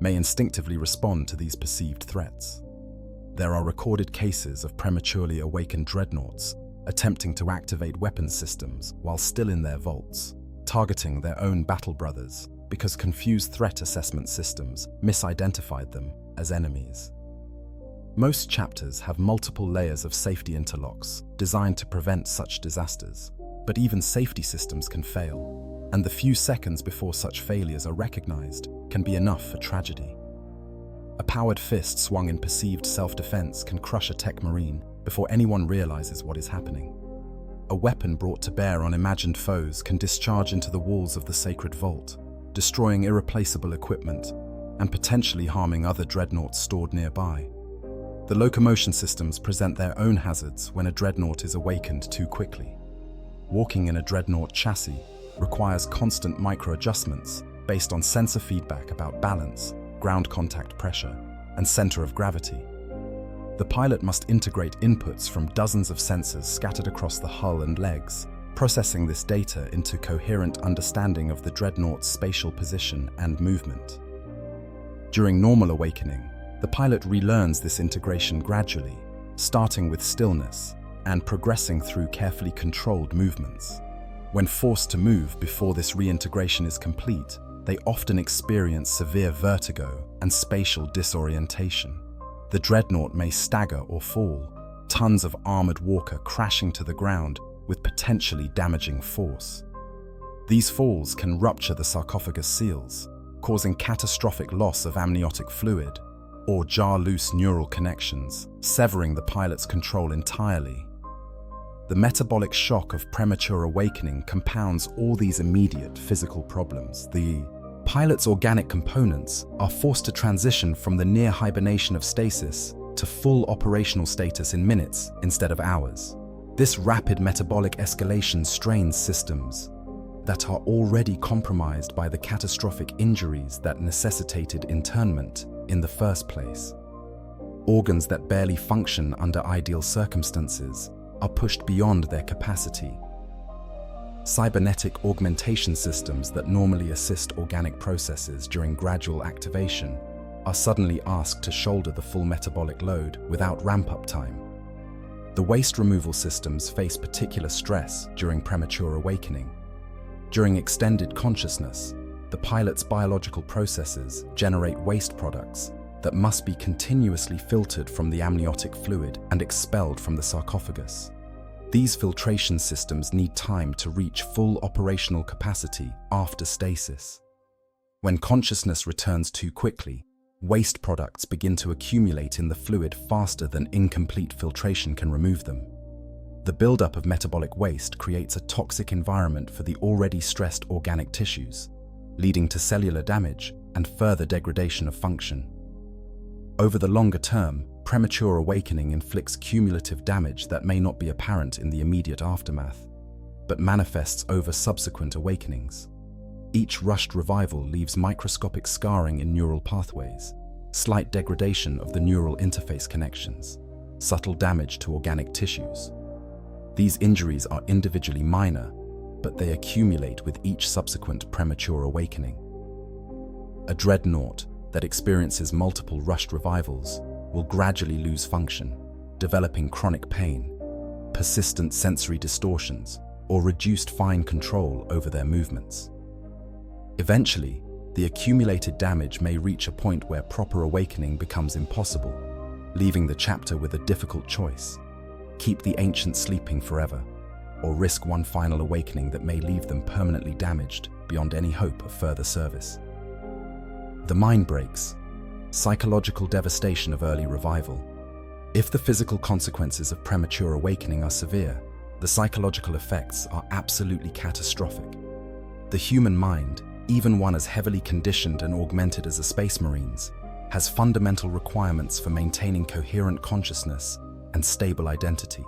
may instinctively respond to these perceived threats. There are recorded cases of prematurely awakened Dreadnoughts attempting to activate weapons systems while still in their vaults, targeting their own battle brothers because confused threat assessment systems misidentified them as enemies. Most chapters have multiple layers of safety interlocks designed to prevent such disasters, but even safety systems can fail, and the few seconds before such failures are recognized can be enough for tragedy. A powered fist swung in perceived self-defense can crush a tech marine before anyone realizes what is happening. A weapon brought to bear on imagined foes can discharge into the walls of the sacred vault, destroying irreplaceable equipment and potentially harming other Dreadnoughts stored nearby. The locomotion systems present their own hazards when a Dreadnought is awakened too quickly. Walking in a Dreadnought chassis requires constant micro-adjustments based on sensor feedback about balance, ground contact pressure, and center of gravity. The pilot must integrate inputs from dozens of sensors scattered across the hull and legs, processing this data into coherent understanding of the Dreadnought's spatial position and movement. During normal awakening, the pilot relearns this integration gradually, starting with stillness and progressing through carefully controlled movements. When forced to move before this reintegration is complete, they often experience severe vertigo and spatial disorientation. The Dreadnought may stagger or fall, tons of armored walker crashing to the ground with potentially damaging force. These falls can rupture the sarcophagus seals, causing catastrophic loss of amniotic fluid, or jar loose neural connections, severing the pilot's control entirely. The metabolic shock of premature awakening compounds all these immediate physical problems. The pilot's organic components are forced to transition from the near hibernation of stasis to full operational status in minutes instead of hours. This rapid metabolic escalation strains systems that are already compromised by the catastrophic injuries that necessitated internment in the first place. Organs that barely function under ideal circumstances are pushed beyond their capacity. Cybernetic augmentation systems that normally assist organic processes during gradual activation are suddenly asked to shoulder the full metabolic load without ramp-up time. The waste removal systems face particular stress during premature awakening. During extended consciousness, the pilot's biological processes generate waste products that must be continuously filtered from the amniotic fluid and expelled from the sarcophagus. These filtration systems need time to reach full operational capacity after stasis. When consciousness returns too quickly, waste products begin to accumulate in the fluid faster than incomplete filtration can remove them. The buildup of metabolic waste creates a toxic environment for the already stressed organic tissues, leading to cellular damage and further degradation of function. Over the longer term, premature awakening inflicts cumulative damage that may not be apparent in the immediate aftermath, but manifests over subsequent awakenings. Each rushed revival leaves microscopic scarring in neural pathways, slight degradation of the neural interface connections, subtle damage to organic tissues. These injuries are individually minor, but they accumulate with each subsequent premature awakening. A dreadnought that experiences multiple rushed revivals will gradually lose function, developing chronic pain, persistent sensory distortions, or reduced fine control over their movements. Eventually, the accumulated damage may reach a point where proper awakening becomes impossible, leaving the chapter with a difficult choice: keep the ancient sleeping forever, or risk one final awakening that may leave them permanently damaged beyond any hope of further service. The mind breaks, psychological devastation of early revival. If the physical consequences of premature awakening are severe, the psychological effects are absolutely catastrophic. The human mind, even one as heavily conditioned and augmented as a Space Marine's, has fundamental requirements for maintaining coherent consciousness and stable identity.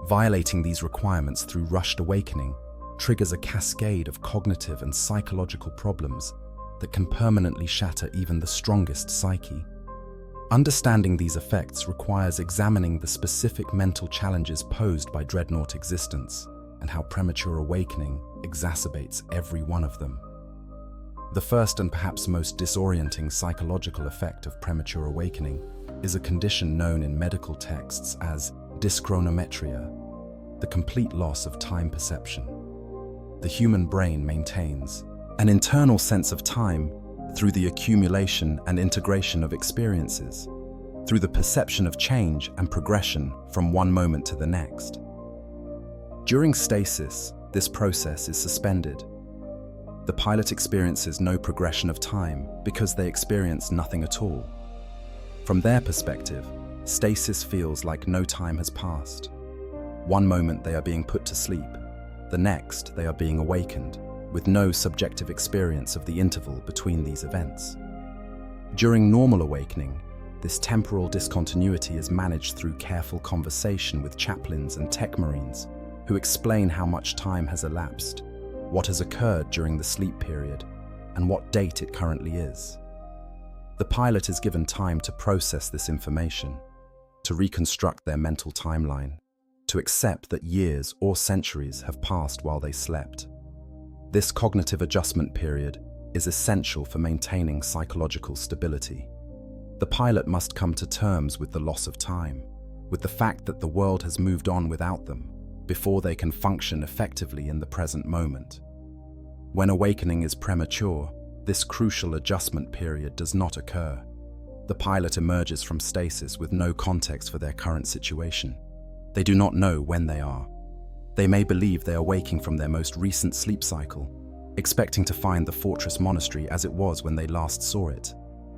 Violating these requirements through rushed awakening triggers a cascade of cognitive and psychological problems that can permanently shatter even the strongest psyche. Understanding these effects requires examining the specific mental challenges posed by Dreadnought existence and how premature awakening exacerbates every one of them. The first and perhaps most disorienting psychological effect of premature awakening is a condition known in medical texts as dyschronometria, the complete loss of time perception. The human brain maintains an internal sense of time through the accumulation and integration of experiences, through the perception of change and progression from one moment to the next. During stasis, this process is suspended. The pilot experiences no progression of time because they experience nothing at all. From their perspective, stasis feels like no time has passed. One moment they are being put to sleep, the next they are being awakened, with no subjective experience of the interval between these events. During normal awakening, this temporal discontinuity is managed through careful conversation with chaplains and tech marines who explain how much time has elapsed, what has occurred during the sleep period, and what date it currently is. The pilot is given time to process this information, to reconstruct their mental timeline, to accept that years or centuries have passed while they slept. This cognitive adjustment period is essential for maintaining psychological stability. The pilot must come to terms with the loss of time, with the fact that the world has moved on without them, before they can function effectively in the present moment. When awakening is premature, this crucial adjustment period does not occur. The pilot emerges from stasis with no context for their current situation. They do not know when they are. They may believe they are waking from their most recent sleep cycle, expecting to find the fortress monastery as it was when they last saw it,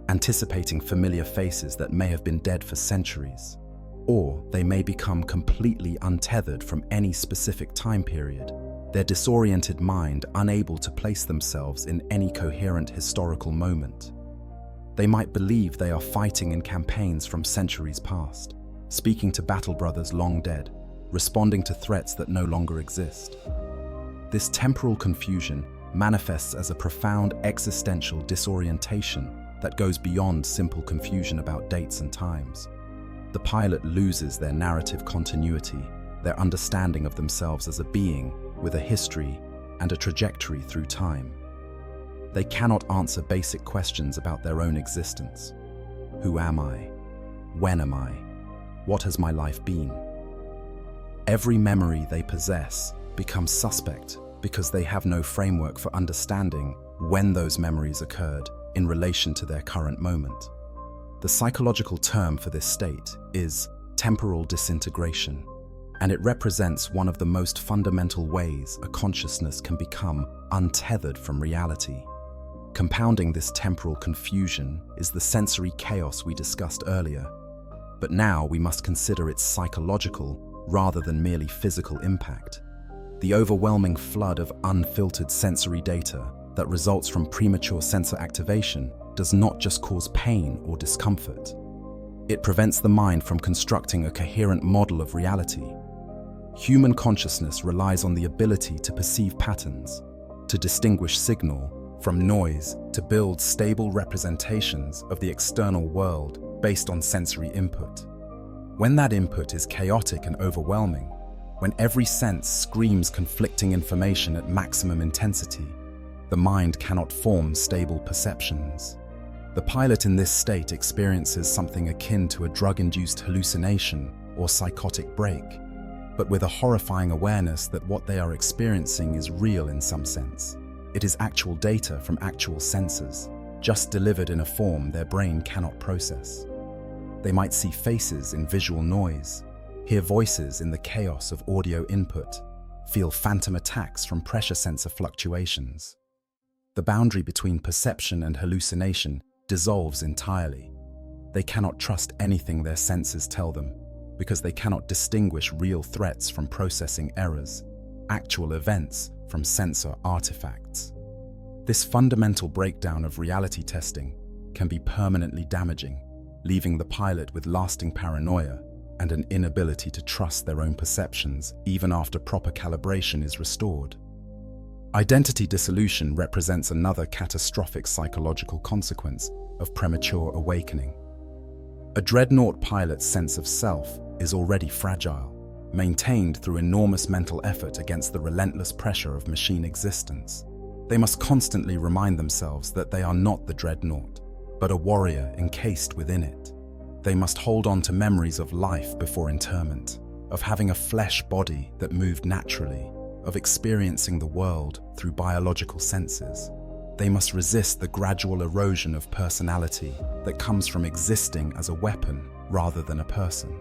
anticipating familiar faces that may have been dead for centuries. Or they may become completely untethered from any specific time period, their disoriented mind unable to place themselves in any coherent historical moment. They might believe they are fighting in campaigns from centuries past, speaking to battle brothers long dead, responding to threats that no longer exist. This temporal confusion manifests as a profound existential disorientation that goes beyond simple confusion about dates and times. The pilot loses their narrative continuity, their understanding of themselves as a being with a history and a trajectory through time. They cannot answer basic questions about their own existence. Who am I? When am I? What has my life been? Every memory they possess becomes suspect because they have no framework for understanding when those memories occurred in relation to their current moment. The psychological term for this state is temporal disintegration, and it represents one of the most fundamental ways a consciousness can become untethered from reality. Compounding this temporal confusion is the sensory chaos we discussed earlier, but now we must consider its psychological rather than merely physical impact. The overwhelming flood of unfiltered sensory data that results from premature sensor activation does not just cause pain or discomfort. It prevents the mind from constructing a coherent model of reality. Human consciousness relies on the ability to perceive patterns, to distinguish signal from noise, to build stable representations of the external world based on sensory input. When that input is chaotic and overwhelming, when every sense screams conflicting information at maximum intensity, the mind cannot form stable perceptions. The pilot in this state experiences something akin to a drug-induced hallucination or psychotic break, but with a horrifying awareness that what they are experiencing is real in some sense. It is actual data from actual sensors, just delivered in a form their brain cannot process. They might see faces in visual noise, hear voices in the chaos of audio input, feel phantom attacks from pressure sensor fluctuations. The boundary between perception and hallucination dissolves entirely. They cannot trust anything their senses tell them, because they cannot distinguish real threats from processing errors, actual events from sensor artifacts. This fundamental breakdown of reality testing can be permanently damaging, leaving the pilot with lasting paranoia and an inability to trust their own perceptions even after proper calibration is restored. Identity dissolution represents another catastrophic psychological consequence of premature awakening. A Dreadnought pilot's sense of self is already fragile, maintained through enormous mental effort against the relentless pressure of machine existence. They must constantly remind themselves that they are not the Dreadnought, but a warrior encased within it. They must hold on to memories of life before interment, of having a flesh body that moved naturally, of experiencing the world through biological senses. They must resist the gradual erosion of personality that comes from existing as a weapon rather than a person.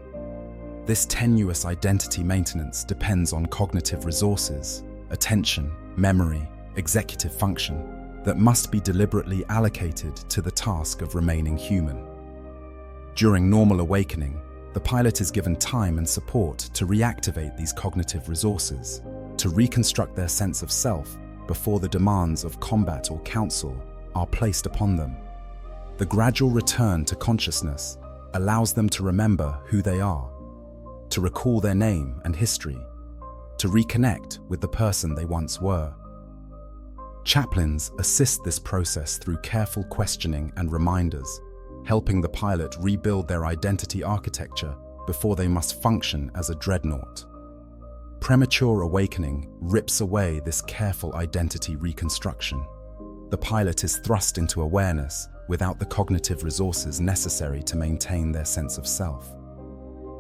This tenuous identity maintenance depends on cognitive resources, attention, memory, executive function, that must be deliberately allocated to the task of remaining human. During normal awakening, the pilot is given time and support to reactivate these cognitive resources, to reconstruct their sense of self before the demands of combat or counsel are placed upon them. The gradual return to consciousness allows them to remember who they are, to recall their name and history, to reconnect with the person they once were. Chaplains assist this process through careful questioning and reminders, helping the pilot rebuild their identity architecture before they must function as a Dreadnought. Premature awakening rips away this careful identity reconstruction. The pilot is thrust into awareness without the cognitive resources necessary to maintain their sense of self.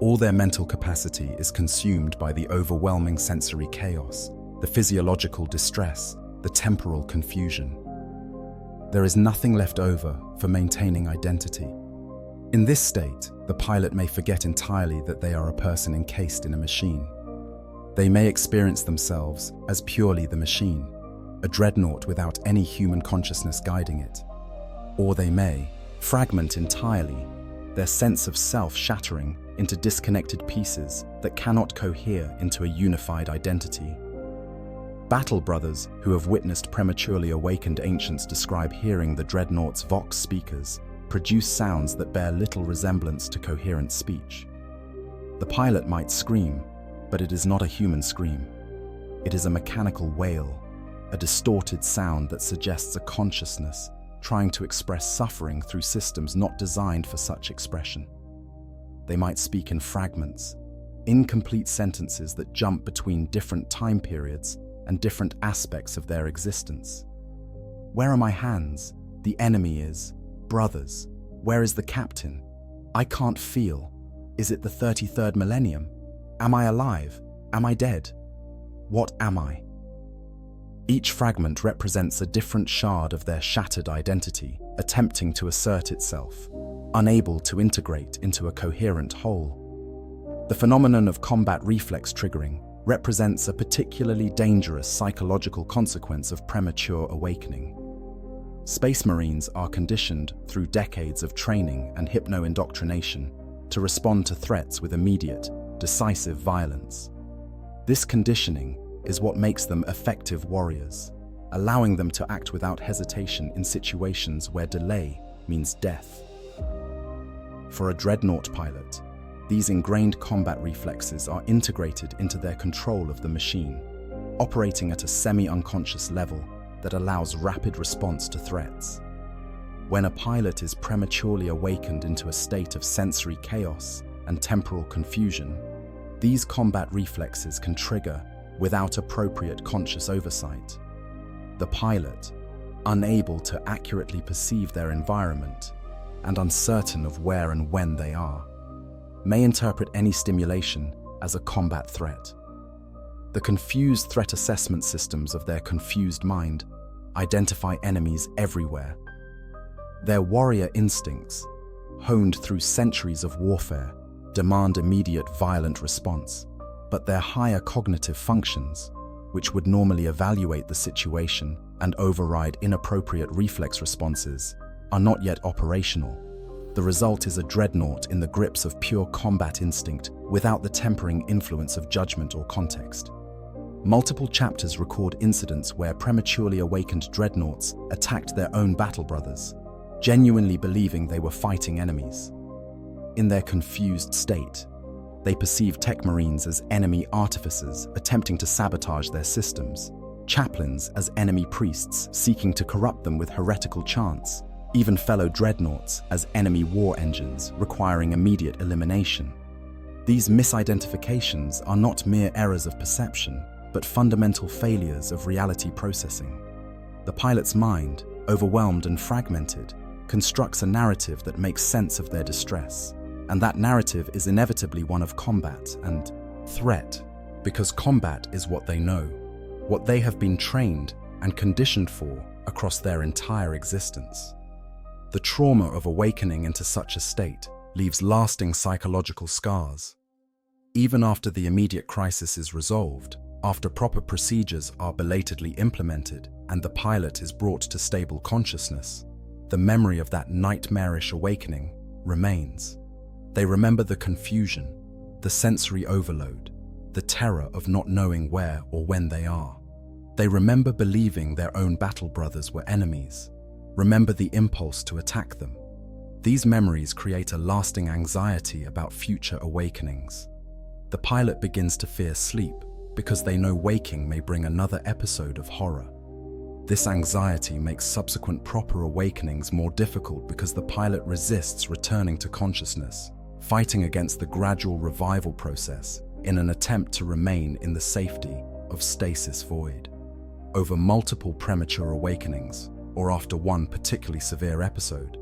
All their mental capacity is consumed by the overwhelming sensory chaos, the physiological distress, the temporal confusion. There is nothing left over for maintaining identity. In this state, the pilot may forget entirely that they are a person encased in a machine. They may experience themselves as purely the machine, a Dreadnought without any human consciousness guiding it. Or they may fragment entirely, their sense of self shattering into disconnected pieces that cannot cohere into a unified identity. Battle brothers who have witnessed prematurely awakened ancients describe hearing the Dreadnought's vox speakers produce sounds that bear little resemblance to coherent speech. The pilot might scream, but it is not a human scream. It is a mechanical wail, a distorted sound that suggests a consciousness trying to express suffering through systems not designed for such expression. They might speak in fragments, incomplete sentences that jump between different time periods and different aspects of their existence. Where are my hands? The enemy is. Brothers, where is the captain? I can't feel. Is it the 33rd millennium? Am I alive? Am I dead? What am I? Each fragment represents a different shard of their shattered identity, attempting to assert itself, unable to integrate into a coherent whole. The phenomenon of combat reflex triggering represents a particularly dangerous psychological consequence of premature awakening. Space Marines are conditioned through decades of training and hypno-indoctrination to respond to threats with immediate, decisive violence. This conditioning is what makes them effective warriors, allowing them to act without hesitation in situations where delay means death. For a Dreadnought pilot, these ingrained combat reflexes are integrated into their control of the machine, operating at a semi-unconscious level that allows rapid response to threats. When a pilot is prematurely awakened into a state of sensory chaos and temporal confusion, these combat reflexes can trigger without appropriate conscious oversight. The pilot, unable to accurately perceive their environment and uncertain of where and when they are, may interpret any stimulation as a combat threat. The confused threat assessment systems of their confused mind identify enemies everywhere. Their warrior instincts, honed through centuries of warfare, demand immediate violent response, but their higher cognitive functions, which would normally evaluate the situation and override inappropriate reflex responses, are not yet operational. The result is a Dreadnought in the grips of pure combat instinct without the tempering influence of judgment or context. Multiple chapters record incidents where prematurely awakened Dreadnoughts attacked their own battle brothers, genuinely believing they were fighting enemies. In their confused state, they perceive tech Marines as enemy artificers attempting to sabotage their systems, chaplains as enemy priests seeking to corrupt them with heretical chants, even fellow Dreadnoughts as enemy war engines requiring immediate elimination. These misidentifications are not mere errors of perception, but fundamental failures of reality processing. The pilot's mind, overwhelmed and fragmented, constructs a narrative that makes sense of their distress, and that narrative is inevitably one of combat and threat, because combat is what they know, what they have been trained and conditioned for across their entire existence. The trauma of awakening into such a state leaves lasting psychological scars. Even after the immediate crisis is resolved, after proper procedures are belatedly implemented and the pilot is brought to stable consciousness, the memory of that nightmarish awakening remains. They remember the confusion, the sensory overload, the terror of not knowing where or when they are. They remember believing their own battle brothers were enemies, remember the impulse to attack them. These memories create a lasting anxiety about future awakenings. The pilot begins to fear sleep because they know waking may bring another episode of horror. This anxiety makes subsequent proper awakenings more difficult because the pilot resists returning to consciousness, fighting against the gradual revival process in an attempt to remain in the safety of stasis void. Over multiple premature awakenings, or after one particularly severe episode,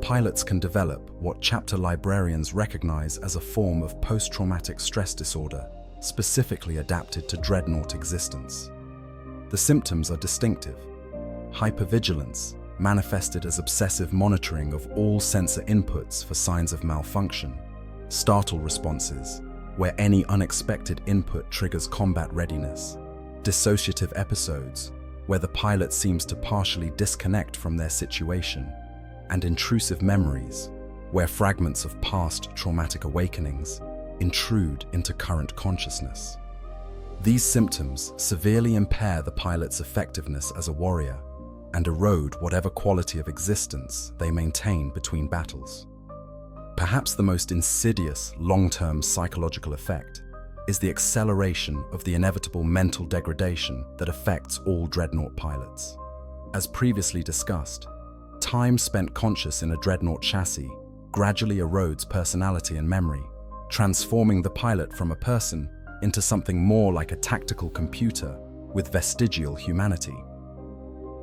pilots can develop what chapter librarians recognize as a form of post-traumatic stress disorder specifically adapted to Dreadnought existence. The symptoms are distinctive. Hypervigilance, manifested as obsessive monitoring of all sensor inputs for signs of malfunction. Startle responses, where any unexpected input triggers combat readiness. Dissociative episodes, where the pilot seems to partially disconnect from their situation. And intrusive memories, where fragments of past traumatic awakenings intrude into current consciousness. These symptoms severely impair the pilot's effectiveness as a warrior and erode whatever quality of existence they maintain between battles. Perhaps the most insidious long-term psychological effect is the acceleration of the inevitable mental degradation that affects all Dreadnought pilots. As previously discussed, time spent conscious in a Dreadnought chassis gradually erodes personality and memory, transforming the pilot from a person into something more like a tactical computer with vestigial humanity.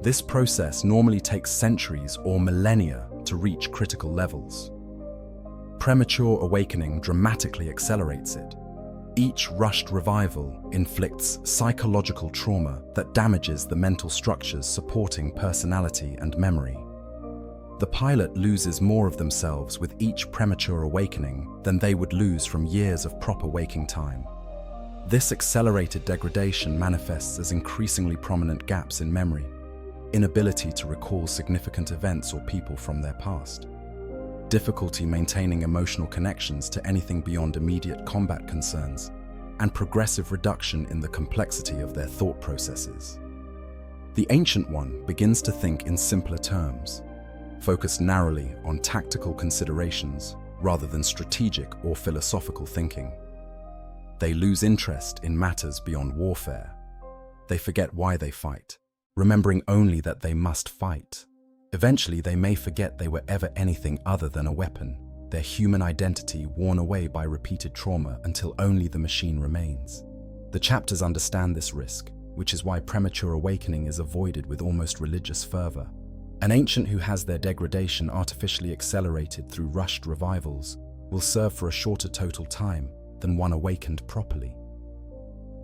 This process normally takes centuries or millennia to reach critical levels. Premature awakening dramatically accelerates it. Each rushed revival inflicts psychological trauma that damages the mental structures supporting personality and memory. The pilot loses more of themselves with each premature awakening than they would lose from years of proper waking time. This accelerated degradation manifests as increasingly prominent gaps in memory, inability to recall significant events or people from their past, difficulty maintaining emotional connections to anything beyond immediate combat concerns, and progressive reduction in the complexity of their thought processes. The Ancient One begins to think in simpler terms, focused narrowly on tactical considerations rather than strategic or philosophical thinking. They lose interest in matters beyond warfare. They forget why they fight, remembering only that they must fight. Eventually, they may forget they were ever anything other than a weapon, their human identity worn away by repeated trauma until only the machine remains. The chapters understand this risk, which is why premature awakening is avoided with almost religious fervor. An ancient who has their degradation artificially accelerated through rushed revivals will serve for a shorter total time than one awakened properly.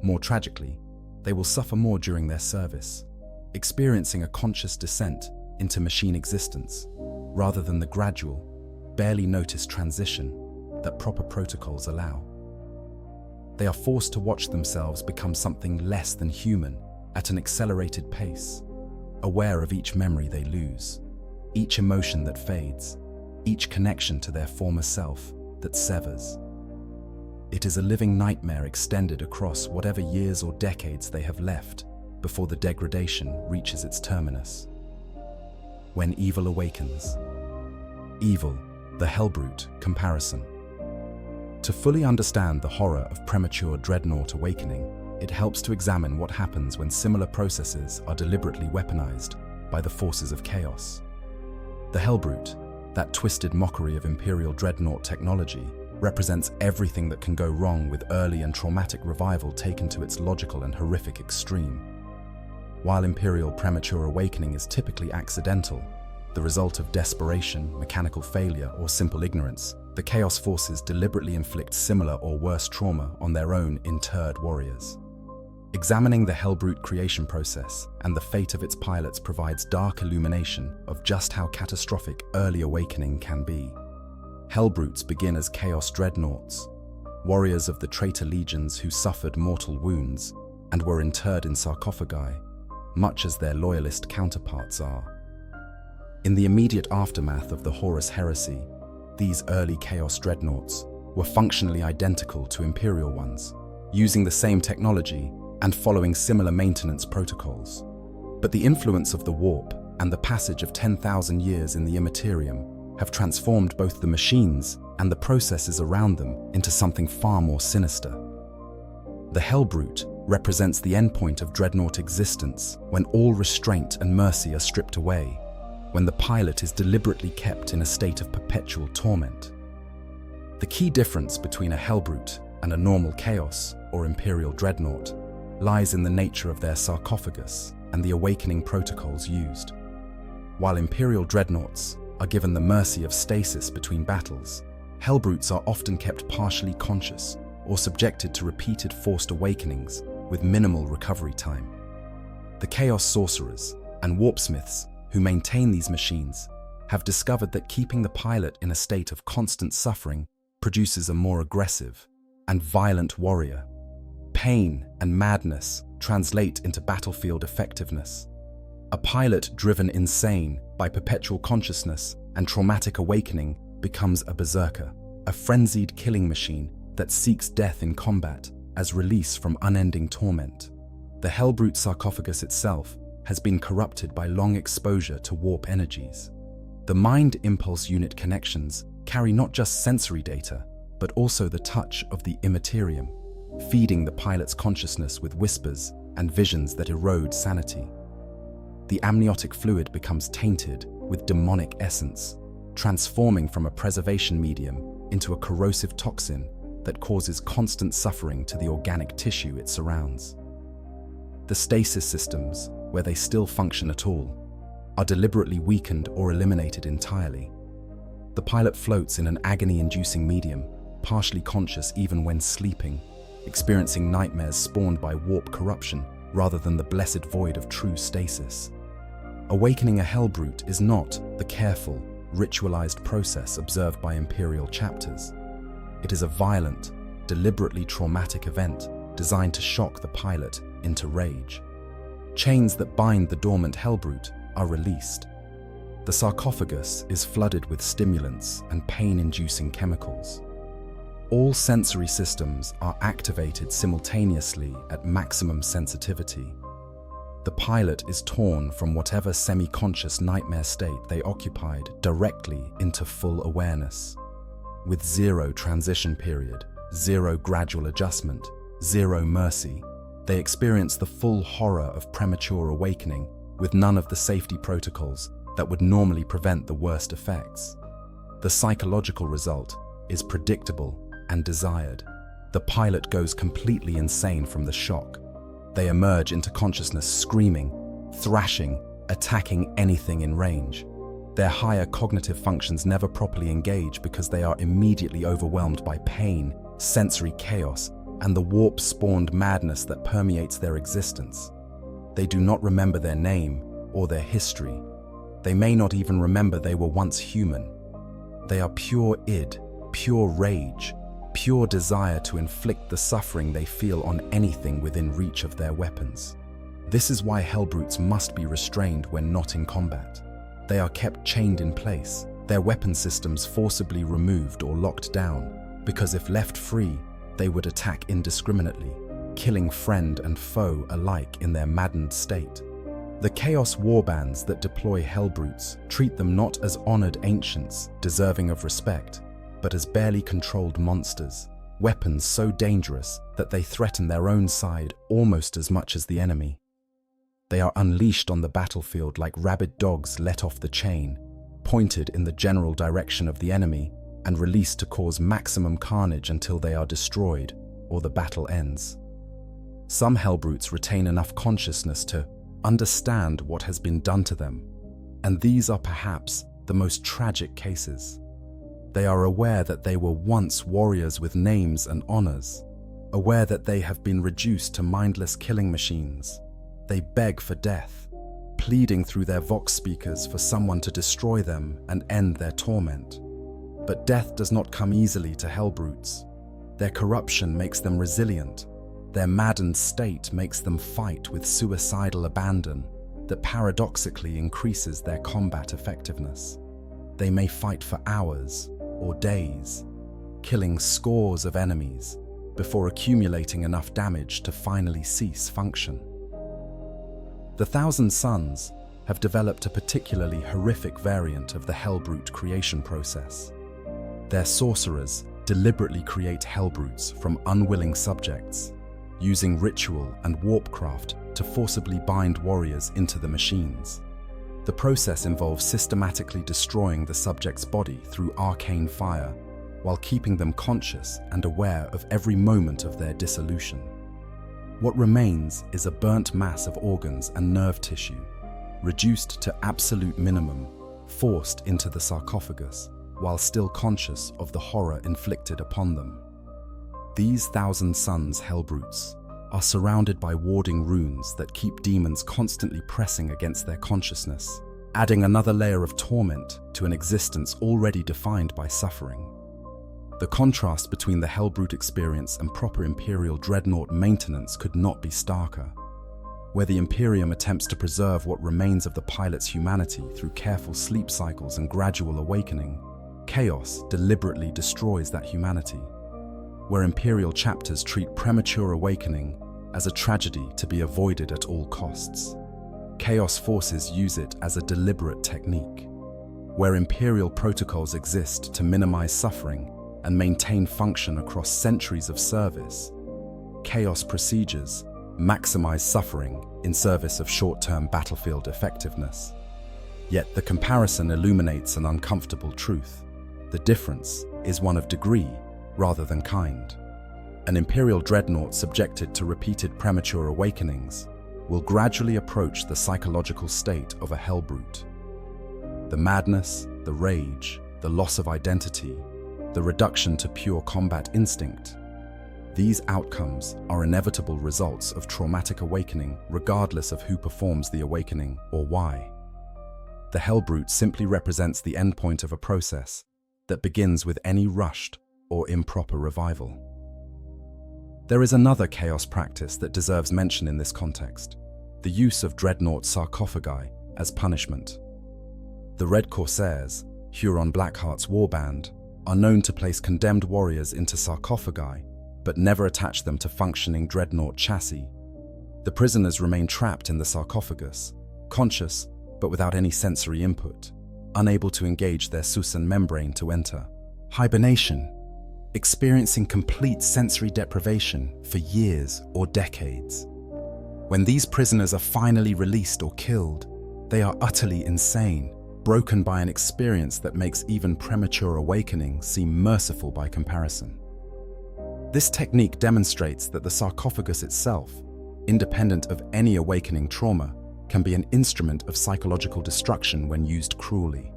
More tragically, they will suffer more during their service, experiencing a conscious descent into machine existence, rather than the gradual, barely noticed transition that proper protocols allow. They are forced to watch themselves become something less than human at an accelerated pace, aware of each memory they lose, each emotion that fades, each connection to their former self that severs. It is a living nightmare extended across whatever years or decades they have left before the degradation reaches its terminus. When evil awakens. Evil, the Hellbrute comparison. To fully understand the horror of premature Dreadnought awakening, it helps to examine what happens when similar processes are deliberately weaponized by the forces of chaos. The Hellbrute, that twisted mockery of Imperial Dreadnought technology, represents everything that can go wrong with early and traumatic revival taken to its logical and horrific extreme. While Imperial premature awakening is typically accidental, the result of desperation, mechanical failure, or simple ignorance, the Chaos Forces deliberately inflict similar or worse trauma on their own interred warriors. Examining the Hellbrute creation process and the fate of its pilots provides dark illumination of just how catastrophic early awakening can be. Hellbrutes begin as Chaos Dreadnoughts, warriors of the traitor legions who suffered mortal wounds and were interred in sarcophagi, much as their loyalist counterparts are. In the immediate aftermath of the Horus Heresy, these early Chaos Dreadnoughts were functionally identical to Imperial ones, using the same technology and following similar maintenance protocols. But the influence of the warp and the passage of 10,000 years in the Imperium have transformed both the machines and the processes around them into something far more sinister. The Hellbrute represents the endpoint of Dreadnought existence when all restraint and mercy are stripped away, when the pilot is deliberately kept in a state of perpetual torment. The key difference between a Hellbrute and a normal Chaos or Imperial Dreadnought lies in the nature of their sarcophagus and the awakening protocols used. While Imperial Dreadnoughts are given the mercy of stasis between battles, Hellbrutes are often kept partially conscious or subjected to repeated forced awakenings with minimal recovery time. The Chaos Sorcerers and Warpsmiths who maintain these machines have discovered that keeping the pilot in a state of constant suffering produces a more aggressive and violent warrior. Pain and madness translate into battlefield effectiveness. A pilot driven insane by perpetual consciousness and traumatic awakening becomes a berserker, a frenzied killing machine that seeks death in combat as release from unending torment. The Hellbrute sarcophagus itself has been corrupted by long exposure to warp energies. The mind impulse unit connections carry not just sensory data, but also the touch of the immaterium, feeding the pilot's consciousness with whispers and visions that erode sanity. The amniotic fluid becomes tainted with demonic essence, transforming from a preservation medium into a corrosive toxin that causes constant suffering to the organic tissue it surrounds. The stasis systems, where they still function at all, are deliberately weakened or eliminated entirely. The pilot floats in an agony-inducing medium, partially conscious even when sleeping, experiencing nightmares spawned by warp corruption rather than the blessed void of true stasis. Awakening a Hellbrute is not the careful, ritualized process observed by Imperial chapters. It is a violent, deliberately traumatic event designed to shock the pilot into rage. Chains that bind the dormant Hellbrute are released. The sarcophagus is flooded with stimulants and pain-inducing chemicals. All sensory systems are activated simultaneously at maximum sensitivity. The pilot is torn from whatever semi-conscious nightmare state they occupied directly into full awareness. With zero transition period, zero gradual adjustment, zero mercy, they experience the full horror of premature awakening with none of the safety protocols that would normally prevent the worst effects. The psychological result is predictable and desired. The pilot goes completely insane from the shock. They emerge into consciousness screaming, thrashing, attacking anything in range. Their higher cognitive functions never properly engage because they are immediately overwhelmed by pain, sensory chaos, and the warp-spawned madness that permeates their existence. They do not remember their name or their history. They may not even remember they were once human. They are pure id, pure rage, pure desire to inflict the suffering they feel on anything within reach of their weapons. This is why Hellbrutes must be restrained when not in combat. They are kept chained in place, their weapon systems forcibly removed or locked down, because if left free, they would attack indiscriminately, killing friend and foe alike in their maddened state. The Chaos warbands that deploy Hellbrutes treat them not as honored ancients deserving of respect, but as barely controlled monsters, weapons so dangerous that they threaten their own side almost as much as the enemy. They are unleashed on the battlefield like rabid dogs let off the chain, pointed in the general direction of the enemy, and released to cause maximum carnage until they are destroyed or the battle ends. Some Hellbrutes retain enough consciousness to understand what has been done to them, and these are perhaps the most tragic cases. They are aware that they were once warriors with names and honors, aware that they have been reduced to mindless killing machines. They beg for death, pleading through their vox speakers for someone to destroy them and end their torment. But death does not come easily to Hellbrutes. Their corruption makes them resilient. Their maddened state makes them fight with suicidal abandon that paradoxically increases their combat effectiveness. They may fight for hours or days, killing scores of enemies before accumulating enough damage to finally cease function. The Thousand Sons have developed a particularly horrific variant of the Hellbrute creation process. Their sorcerers deliberately create Hellbrutes from unwilling subjects, using ritual and warpcraft to forcibly bind warriors into the machines. The process involves systematically destroying the subject's body through arcane fire, while keeping them conscious and aware of every moment of their dissolution. What remains is a burnt mass of organs and nerve tissue, reduced to absolute minimum, forced into the sarcophagus, while still conscious of the horror inflicted upon them. These Thousand Sons Hellbrutes are surrounded by warding runes that keep demons constantly pressing against their consciousness, adding another layer of torment to an existence already defined by suffering. The contrast between the Hellbrute experience and proper Imperial Dreadnought maintenance could not be starker. Where the Imperium attempts to preserve what remains of the pilot's humanity through careful sleep cycles and gradual awakening, Chaos deliberately destroys that humanity. Where Imperial chapters treat premature awakening as a tragedy to be avoided at all costs, Chaos forces use it as a deliberate technique. Where Imperial protocols exist to minimize suffering and maintain function across centuries of service, Chaos procedures maximize suffering in service of short-term battlefield effectiveness. Yet the comparison illuminates an uncomfortable truth. The difference is one of degree rather than kind. An Imperial Dreadnought subjected to repeated premature awakenings will gradually approach the psychological state of a hellbrute. The madness, the rage, the loss of identity, the reduction to pure combat instinct. These outcomes are inevitable results of traumatic awakening, regardless of who performs the awakening or why. The hellbrute simply represents the endpoint of a process that begins with any rushed or improper revival. There is another chaos practice that deserves mention in this context: the use of Dreadnought sarcophagi as punishment. The Red Corsairs, Huron Blackheart's warband, are known to place condemned warriors into sarcophagi, but never attach them to functioning Dreadnought chassis. The prisoners remain trapped in the sarcophagus, conscious but without any sensory input, unable to engage their Susan membrane to enter hibernation, experiencing complete sensory deprivation for years or decades. When these prisoners are finally released or killed, they are utterly insane, broken by an experience that makes even premature awakening seem merciful by comparison. This technique demonstrates that the sarcophagus itself, independent of any awakening trauma, can be an instrument of psychological destruction when used cruelly.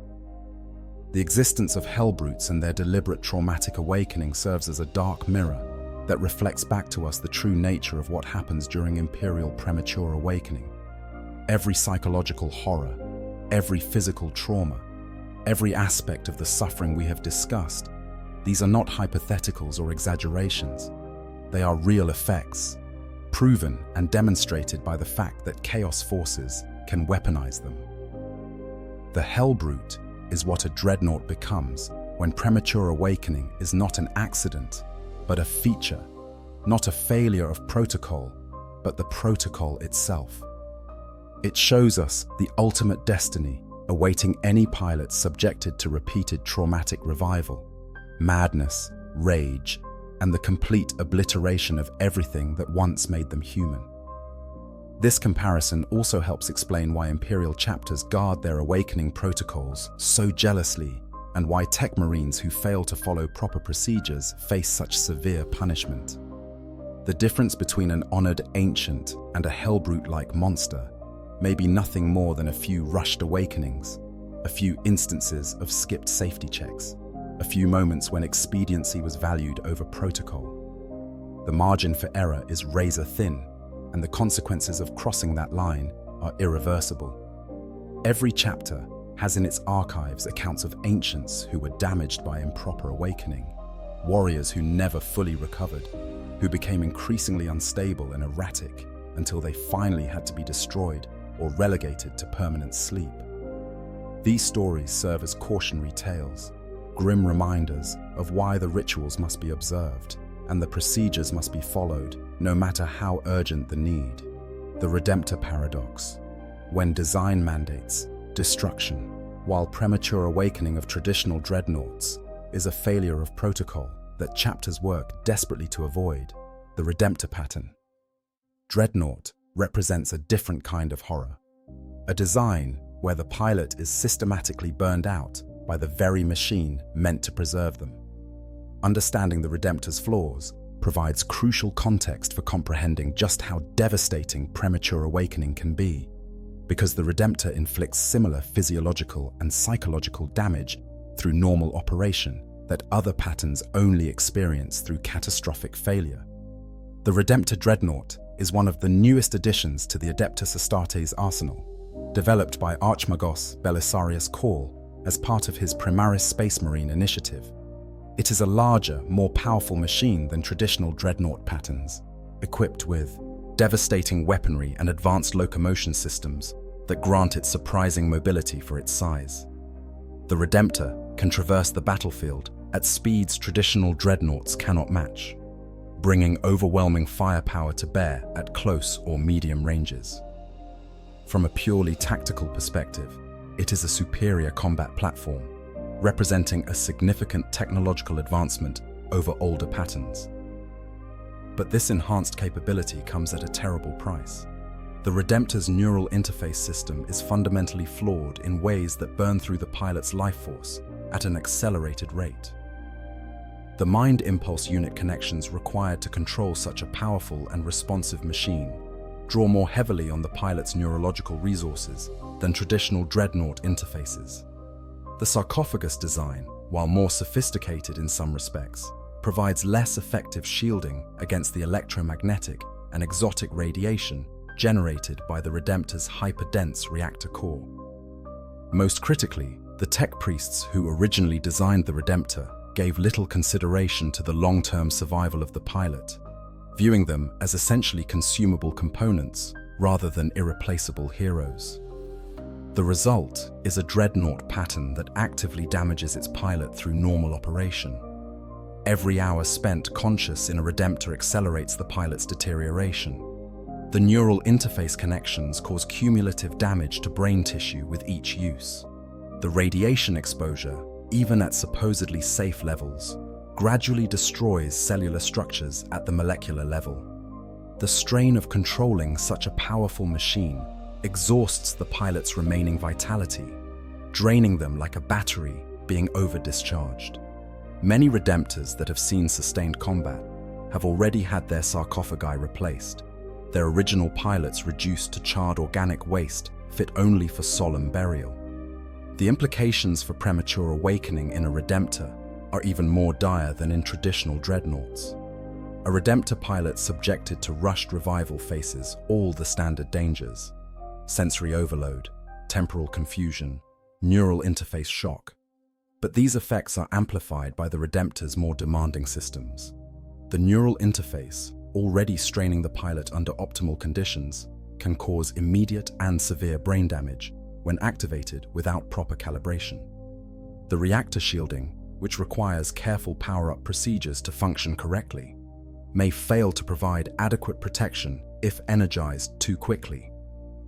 The existence of hellbrutes and their deliberate traumatic awakening serves as a dark mirror that reflects back to us the true nature of what happens during Imperial premature awakening. Every psychological horror, every physical trauma, every aspect of the suffering we have discussed, these are not hypotheticals or exaggerations. They are real effects, proven and demonstrated by the fact that chaos forces can weaponize them. The hellbrute is what a dreadnought becomes when premature awakening is not an accident, but a feature, not a failure of protocol, but the protocol itself. It shows us the ultimate destiny awaiting any pilot subjected to repeated traumatic revival, madness, rage, and the complete obliteration of everything that once made them human. This comparison also helps explain why Imperial chapters guard their awakening protocols so jealously, and why tech marines who fail to follow proper procedures face such severe punishment. The difference between an honored ancient and a hellbrute-like monster may be nothing more than a few rushed awakenings, a few instances of skipped safety checks, a few moments when expediency was valued over protocol. The margin for error is razor thin, and the consequences of crossing that line are irreversible. Every chapter has in its archives accounts of ancients who were damaged by improper awakening, warriors who never fully recovered, who became increasingly unstable and erratic until they finally had to be destroyed or relegated to permanent sleep. These stories serve as cautionary tales, grim reminders of why the rituals must be observed and the procedures must be followed, no matter how urgent the need. The Redemptor paradox: when design mandates destruction, while premature awakening of traditional dreadnoughts is a failure of protocol that chapters work desperately to avoid. The Redemptor pattern. Dreadnought represents a different kind of horror, a design where the pilot is systematically burned out by the very machine meant to preserve them. Understanding the Redemptor's flaws provides crucial context for comprehending just how devastating premature awakening can be, because the Redemptor inflicts similar physiological and psychological damage through normal operation that other patterns only experience through catastrophic failure. The Redemptor Dreadnought is one of the newest additions to the Adeptus Astartes arsenal, developed by Archmagos Belisarius Cawl as part of his Primaris Space Marine initiative. It is a larger, more powerful machine than traditional dreadnought patterns, equipped with devastating weaponry and advanced locomotion systems that grant it surprising mobility for its size. The Redemptor can traverse the battlefield at speeds traditional dreadnoughts cannot match, bringing overwhelming firepower to bear at close or medium ranges. From a purely tactical perspective, it is a superior combat platform, representing a significant technological advancement over older patterns. But this enhanced capability comes at a terrible price. The Redemptor's neural interface system is fundamentally flawed in ways that burn through the pilot's life force at an accelerated rate. The mind impulse unit connections required to control such a powerful and responsive machine draw more heavily on the pilot's neurological resources than traditional Dreadnought interfaces. The Sarcophagus design, while more sophisticated in some respects, provides less effective shielding against the electromagnetic and exotic radiation generated by the Redemptor's hyperdense reactor core. Most critically, the tech priests who originally designed the Redemptor gave little consideration to the long-term survival of the pilot, viewing them as essentially consumable components rather than irreplaceable heroes. The result is a Dreadnought pattern that actively damages its pilot through normal operation. Every hour spent conscious in a Redemptor accelerates the pilot's deterioration. The neural interface connections cause cumulative damage to brain tissue with each use. The radiation exposure, even at supposedly safe levels, gradually destroys cellular structures at the molecular level. The strain of controlling such a powerful machine exhausts the pilot's remaining vitality, draining them like a battery being over-discharged. Many Redemptors that have seen sustained combat have already had their sarcophagi replaced, their original pilots reduced to charred organic waste fit only for solemn burial. The implications for premature awakening in a Redemptor are even more dire than in traditional Dreadnoughts. A Redemptor pilot subjected to rushed revival faces all the standard dangers: sensory overload, temporal confusion, neural interface shock. But these effects are amplified by the Redemptor's more demanding systems. The neural interface, already straining the pilot under optimal conditions, can cause immediate and severe brain damage when activated without proper calibration. The reactor shielding, which requires careful power-up procedures to function correctly, may fail to provide adequate protection if energized too quickly,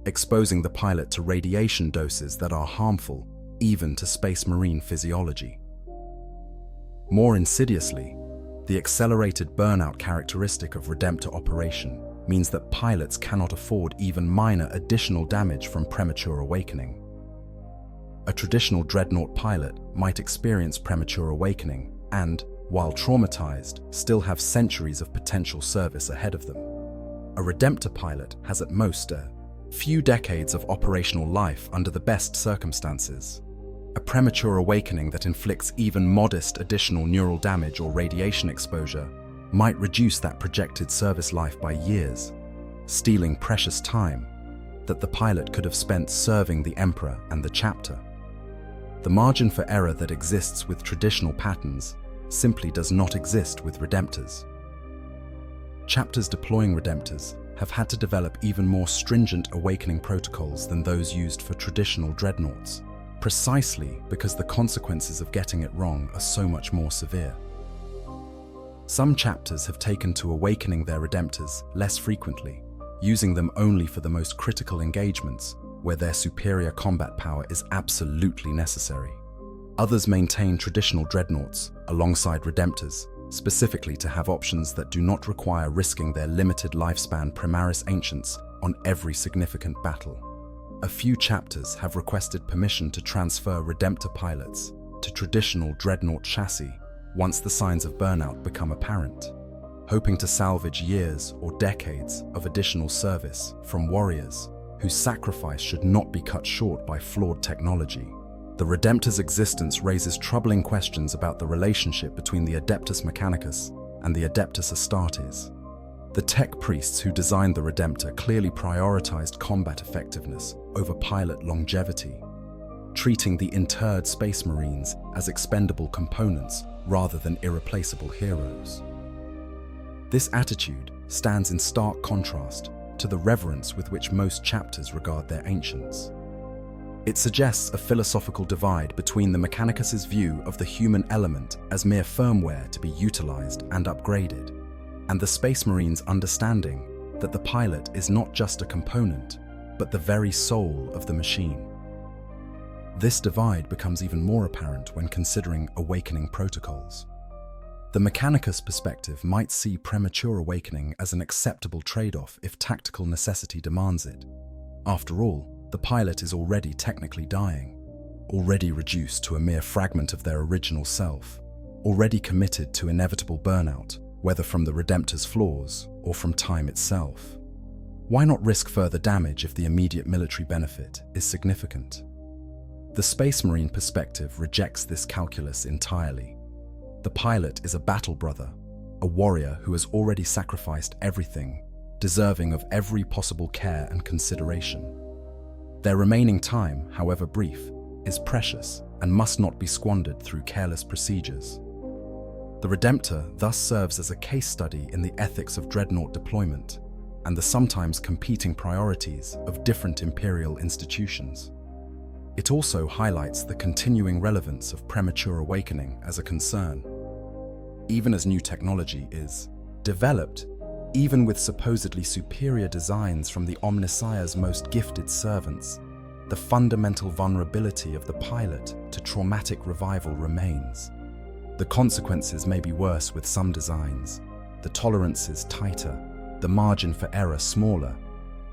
exposing the pilot to radiation doses that are harmful even to Space Marine physiology. More insidiously, the accelerated burnout characteristic of Redemptor operation means that pilots cannot afford even minor additional damage from premature awakening. A traditional Dreadnought pilot might experience premature awakening and, while traumatized, still have centuries of potential service ahead of them. A Redemptor pilot has at most a few decades of operational life under the best circumstances. A premature awakening that inflicts even modest additional neural damage or radiation exposure might reduce that projected service life by years, stealing precious time that the pilot could have spent serving the Emperor and the Chapter. The margin for error that exists with traditional patterns simply does not exist with Redemptors. Chapters deploying Redemptors have had to develop even more stringent awakening protocols than those used for traditional Dreadnoughts, precisely because the consequences of getting it wrong are so much more severe. Some chapters have taken to awakening their Redemptors less frequently, using them only for the most critical engagements where their superior combat power is absolutely necessary. Others maintain traditional Dreadnoughts alongside Redemptors, specifically to have options that do not require risking their limited lifespan Primaris Ancients on every significant battle. A few chapters have requested permission to transfer Redemptor pilots to traditional Dreadnought chassis once the signs of burnout become apparent, hoping to salvage years or decades of additional service from warriors whose sacrifice should not be cut short by flawed technology. The Redemptor's existence raises troubling questions about the relationship between the Adeptus Mechanicus and the Adeptus Astartes. The tech priests who designed the Redemptor clearly prioritized combat effectiveness over pilot longevity, treating the interred Space Marines as expendable components rather than irreplaceable heroes. This attitude stands in stark contrast to the reverence with which most chapters regard their ancients. It suggests a philosophical divide between the Mechanicus's view of the human element as mere firmware to be utilized and upgraded, and the Space Marine's understanding that the pilot is not just a component, but the very soul of the machine. This divide becomes even more apparent when considering awakening protocols. The Mechanicus perspective might see premature awakening as an acceptable trade-off if tactical necessity demands it. After all, the pilot is already technically dying, already reduced to a mere fragment of their original self, already committed to inevitable burnout, whether from the Redemptor's flaws or from time itself. Why not risk further damage if the immediate military benefit is significant? The Space Marine perspective rejects this calculus entirely. The pilot is a battle brother, a warrior who has already sacrificed everything, deserving of every possible care and consideration. Their remaining time, however brief, is precious and must not be squandered through careless procedures. The Redemptor thus serves as a case study in the ethics of Dreadnought deployment and the sometimes competing priorities of different Imperial institutions. It also highlights the continuing relevance of premature awakening as a concern. Even as new technology is developed, even with supposedly superior designs from the Omnissiah's most gifted servants, the fundamental vulnerability of the pilot to traumatic revival remains. The consequences may be worse with some designs, the tolerances tighter, the margin for error smaller,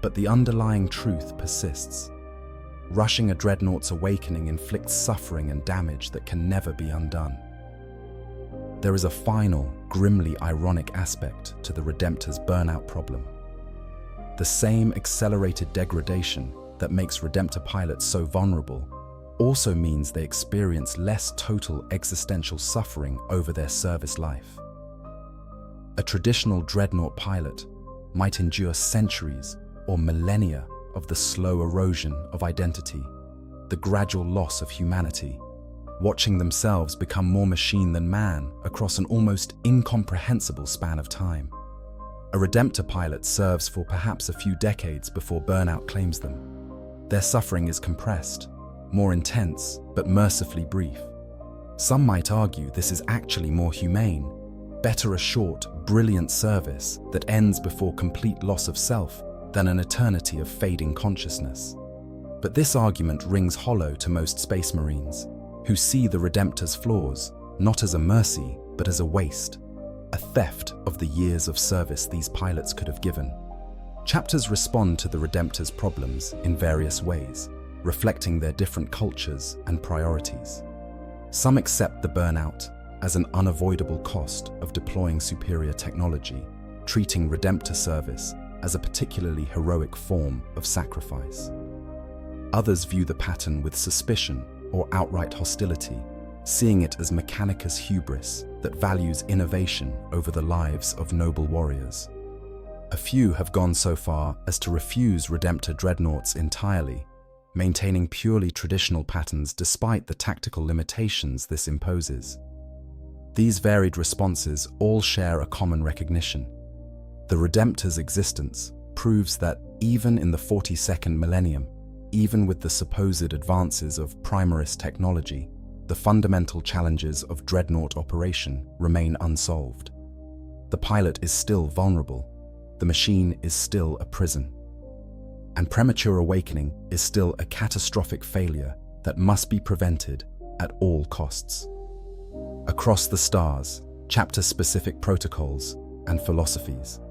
but the underlying truth persists. Rushing a Dreadnought's awakening inflicts suffering and damage that can never be undone. There is a final, grimly ironic aspect to the Redemptor's burnout problem. The same accelerated degradation that makes Redemptor pilots so vulnerable also means they experience less total existential suffering over their service life. A traditional Dreadnought pilot might endure centuries or millennia of the slow erosion of identity, the gradual loss of humanity, watching themselves become more machine than man across an almost incomprehensible span of time. A Redemptor pilot serves for perhaps a few decades before burnout claims them. Their suffering is compressed, more intense, but mercifully brief. Some might argue this is actually more humane, better a short, brilliant service that ends before complete loss of self than an eternity of fading consciousness. But this argument rings hollow to most Space Marines, who see the Redemptor's flaws not as a mercy, but as a waste, a theft of the years of service these pilots could have given. Chapters respond to the Redemptor's problems in various ways, reflecting their different cultures and priorities. Some accept the burnout as an unavoidable cost of deploying superior technology, treating Redemptor service as a particularly heroic form of sacrifice. Others view the pattern with suspicion or outright hostility, seeing it as Mechanicus hubris that values innovation over the lives of noble warriors. A few have gone so far as to refuse Redemptor Dreadnoughts entirely, maintaining purely traditional patterns despite the tactical limitations this imposes. These varied responses all share a common recognition. The Redemptor's existence proves that even in the 42nd millennium, even with the supposed advances of primarist technology, the fundamental challenges of Dreadnought operation remain unsolved. The pilot is still vulnerable, the machine is still a prison, and premature awakening is still a catastrophic failure that must be prevented at all costs. Across the stars, chapter-specific protocols and philosophies.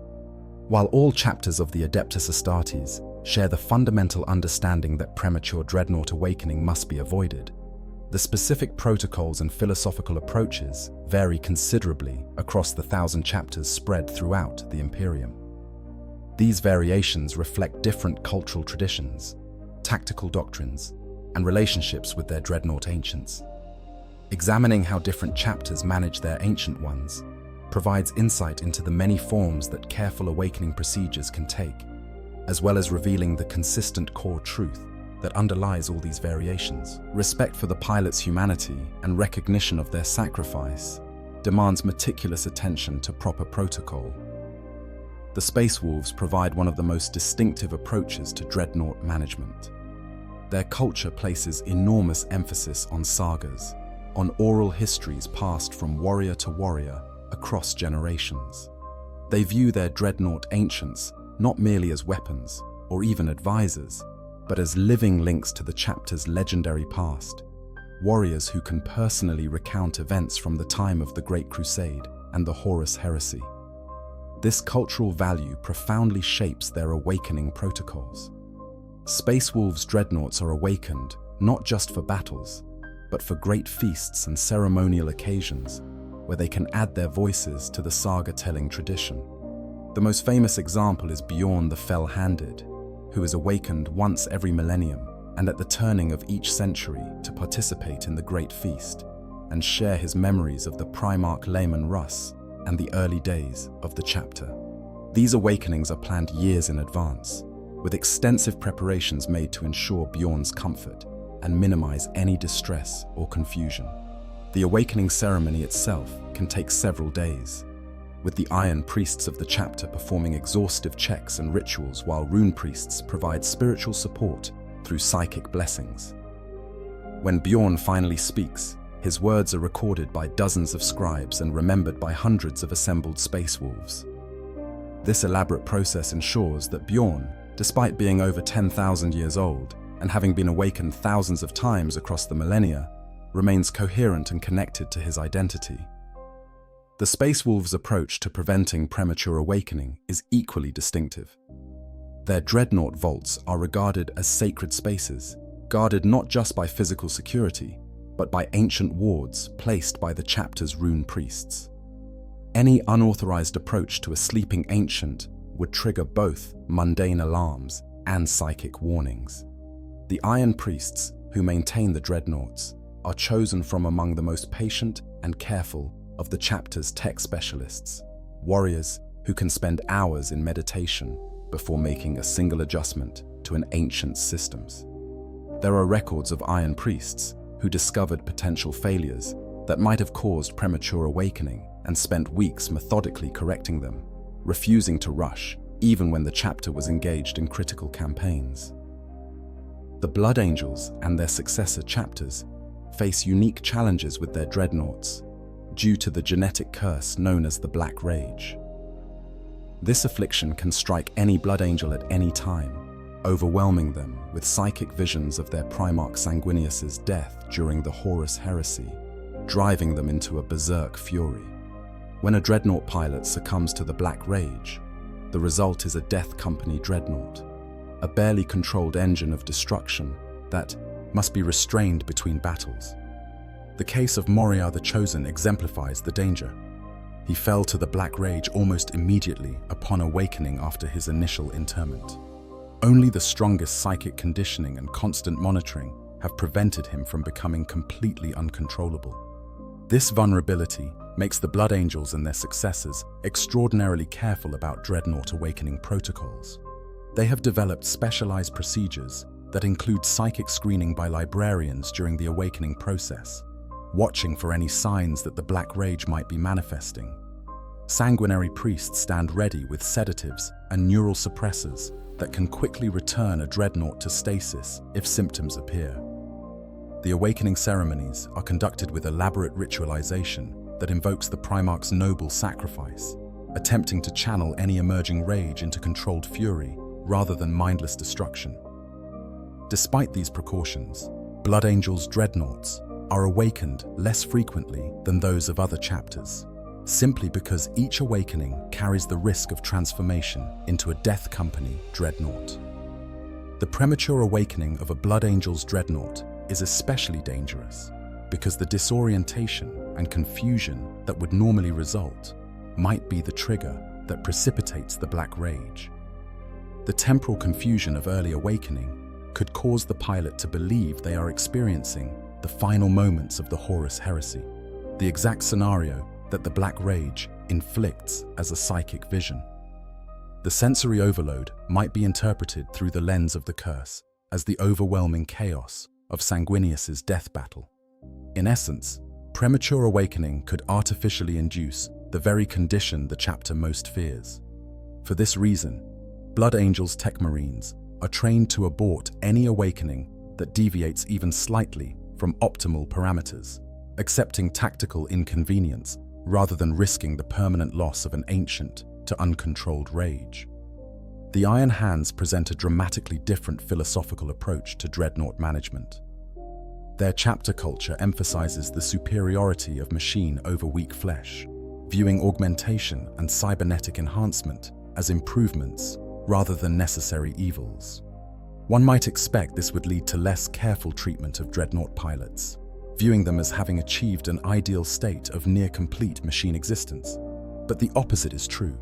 While all chapters of the Adeptus Astartes share the fundamental understanding that premature Dreadnought awakening must be avoided, the specific protocols and philosophical approaches vary considerably across the 1,000 chapters spread throughout the Imperium. These variations reflect different cultural traditions, tactical doctrines, and relationships with their Dreadnought ancients. Examining how different chapters manage their ancient ones provides insight into the many forms that careful awakening procedures can take, as well as revealing the consistent core truth that underlies all these variations. Respect for the pilot's humanity and recognition of their sacrifice demands meticulous attention to proper protocol. The Space Wolves provide one of the most distinctive approaches to Dreadnought management. Their culture places enormous emphasis on sagas, on oral histories passed from warrior to warrior across generations. They view their Dreadnought ancients not merely as weapons or even advisors, but as living links to the chapter's legendary past, warriors who can personally recount events from the time of the Great Crusade and the Horus Heresy. This cultural value profoundly shapes their awakening protocols. Space Wolves' Dreadnoughts are awakened not just for battles, but for great feasts and ceremonial occasions, where they can add their voices to the saga-telling tradition. The most famous example is Bjorn the Fell-Handed, who is awakened once every millennium and at the turning of each century to participate in the Great Feast and share his memories of the Primarch Lehman Russ and the early days of the chapter. These awakenings are planned years in advance, with extensive preparations made to ensure Bjorn's comfort and minimize any distress or confusion. The awakening ceremony itself can take several days, with the Iron Priests of the chapter performing exhaustive checks and rituals while Rune Priests provide spiritual support through psychic blessings. When Bjorn finally speaks, his words are recorded by dozens of scribes and remembered by hundreds of assembled space wolves. This elaborate process ensures that Bjorn, despite being over 10,000 years old and having been awakened thousands of times across the millennia, remains coherent and connected to his identity. The Space Wolves' approach to preventing premature awakening is equally distinctive. Their Dreadnought vaults are regarded as sacred spaces, guarded not just by physical security, but by ancient wards placed by the chapter's Rune Priests. Any unauthorized approach to a sleeping ancient would trigger both mundane alarms and psychic warnings. The Iron Priests, who maintain the Dreadnoughts, are chosen from among the most patient and careful of the chapter's tech specialists, warriors who can spend hours in meditation before making a single adjustment to an ancient's systems. There are records of Iron Priests who discovered potential failures that might have caused premature awakening and spent weeks methodically correcting them, refusing to rush even when the chapter was engaged in critical campaigns. The Blood Angels and their successor chapters face unique challenges with their Dreadnoughts due to the genetic curse known as the Black Rage. This affliction can strike any Blood Angel at any time, overwhelming them with psychic visions of their Primarch Sanguinius's death during the Horus Heresy, driving them into a berserk fury. When a Dreadnought pilot succumbs to the Black Rage, the result is a Death Company Dreadnought, a barely controlled engine of destruction that must be restrained between battles. The case of Moria the Chosen exemplifies the danger. He fell to the Black Rage almost immediately upon awakening after his initial interment. Only the strongest psychic conditioning and constant monitoring have prevented him from becoming completely uncontrollable. This vulnerability makes the Blood Angels and their successors extraordinarily careful about Dreadnought awakening protocols. They have developed specialized procedures that include psychic screening by librarians during the awakening process, watching for any signs that the Black Rage might be manifesting. Sanguinary priests stand ready with sedatives and neural suppressors that can quickly return a Dreadnought to stasis if symptoms appear. The awakening ceremonies are conducted with elaborate ritualization that invokes the Primarch's noble sacrifice, attempting to channel any emerging rage into controlled fury rather than mindless destruction. Despite these precautions, Blood Angels' Dreadnoughts are awakened less frequently than those of other chapters, simply because each awakening carries the risk of transformation into a Death Company Dreadnought. The premature awakening of a Blood Angel's Dreadnought is especially dangerous because the disorientation and confusion that would normally result might be the trigger that precipitates the Black Rage. The temporal confusion of early awakening could cause the pilot to believe they are experiencing the final moments of the Horus Heresy, the exact scenario that the Black Rage inflicts as a psychic vision. The sensory overload might be interpreted through the lens of the curse as the overwhelming chaos of Sanguinius's death battle. In essence, premature awakening could artificially induce the very condition the chapter most fears. For this reason, Blood Angels Tech Marines are trained to abort any awakening that deviates even slightly from optimal parameters, accepting tactical inconvenience rather than risking the permanent loss of an ancient to uncontrolled rage. The Iron Hands present a dramatically different philosophical approach to Dreadnought management. Their chapter culture emphasizes the superiority of machine over weak flesh, viewing augmentation and cybernetic enhancement as improvements rather than necessary evils. One might expect this would lead to less careful treatment of Dreadnought pilots, viewing them as having achieved an ideal state of near-complete machine existence. But the opposite is true.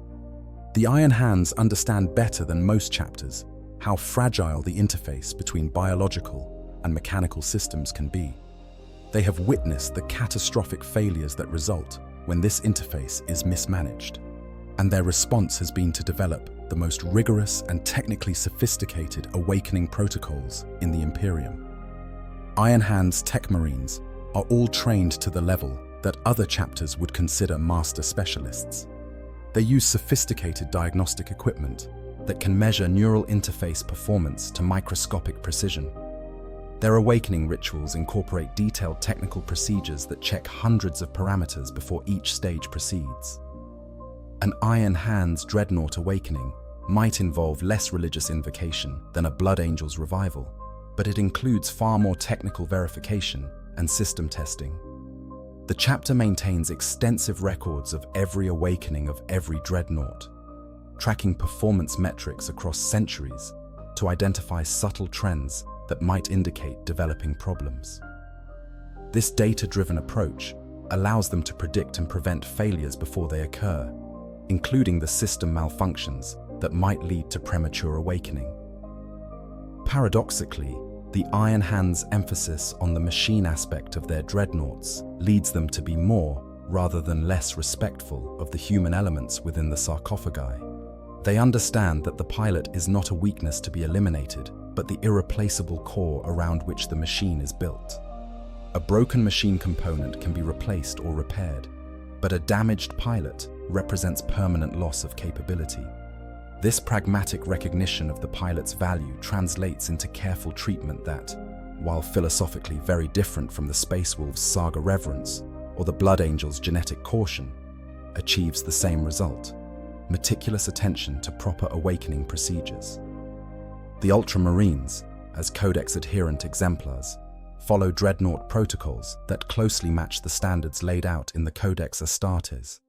The Iron Hands understand better than most chapters how fragile the interface between biological and mechanical systems can be. They have witnessed the catastrophic failures that result when this interface is mismanaged, and their response has been to develop the most rigorous and technically sophisticated awakening protocols in the Imperium. Iron Hands Tech Marines are all trained to the level that other chapters would consider master specialists. They use sophisticated diagnostic equipment that can measure neural interface performance to microscopic precision. Their awakening rituals incorporate detailed technical procedures that check hundreds of parameters before each stage proceeds. An Iron Hands Dreadnought awakening might involve less religious invocation than a Blood Angel's revival, but it includes far more technical verification and system testing. The chapter maintains extensive records of every awakening of every Dreadnought, tracking performance metrics across centuries to identify subtle trends that might indicate developing problems. This data-driven approach allows them to predict and prevent failures before they occur, including the system malfunctions that might lead to premature awakening. Paradoxically, the Iron Hands' emphasis on the machine aspect of their dreadnoughts leads them to be more, rather than less, respectful of the human elements within the sarcophagi. They understand that the pilot is not a weakness to be eliminated, but the irreplaceable core around which the machine is built. A broken machine component can be replaced or repaired, but a damaged pilot represents permanent loss of capability. This pragmatic recognition of the pilot's value translates into careful treatment that, while philosophically very different from the Space Wolves' saga reverence or the Blood Angel's genetic caution, achieves the same result: meticulous attention to proper awakening procedures. The Ultramarines, as Codex-adherent exemplars, follow Dreadnought protocols that closely match the standards laid out in the Codex Astartes.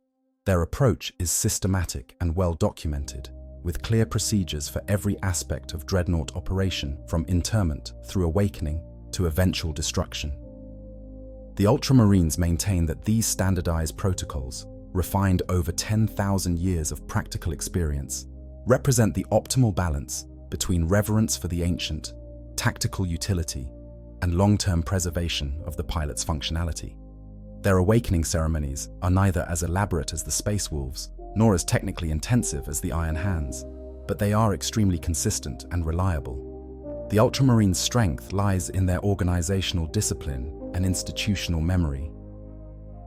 Their approach is systematic and well documented, with clear procedures for every aspect of Dreadnought operation, from interment through awakening to eventual destruction. The Ultramarines maintain that these standardized protocols, refined over 10,000 years of practical experience, represent the optimal balance between reverence for the ancient, tactical utility, and long-term preservation of the pilot's functionality. Their awakening ceremonies are neither as elaborate as the Space Wolves, nor as technically intensive as the Iron Hands, but they are extremely consistent and reliable. The Ultramarines' strength lies in their organizational discipline and institutional memory.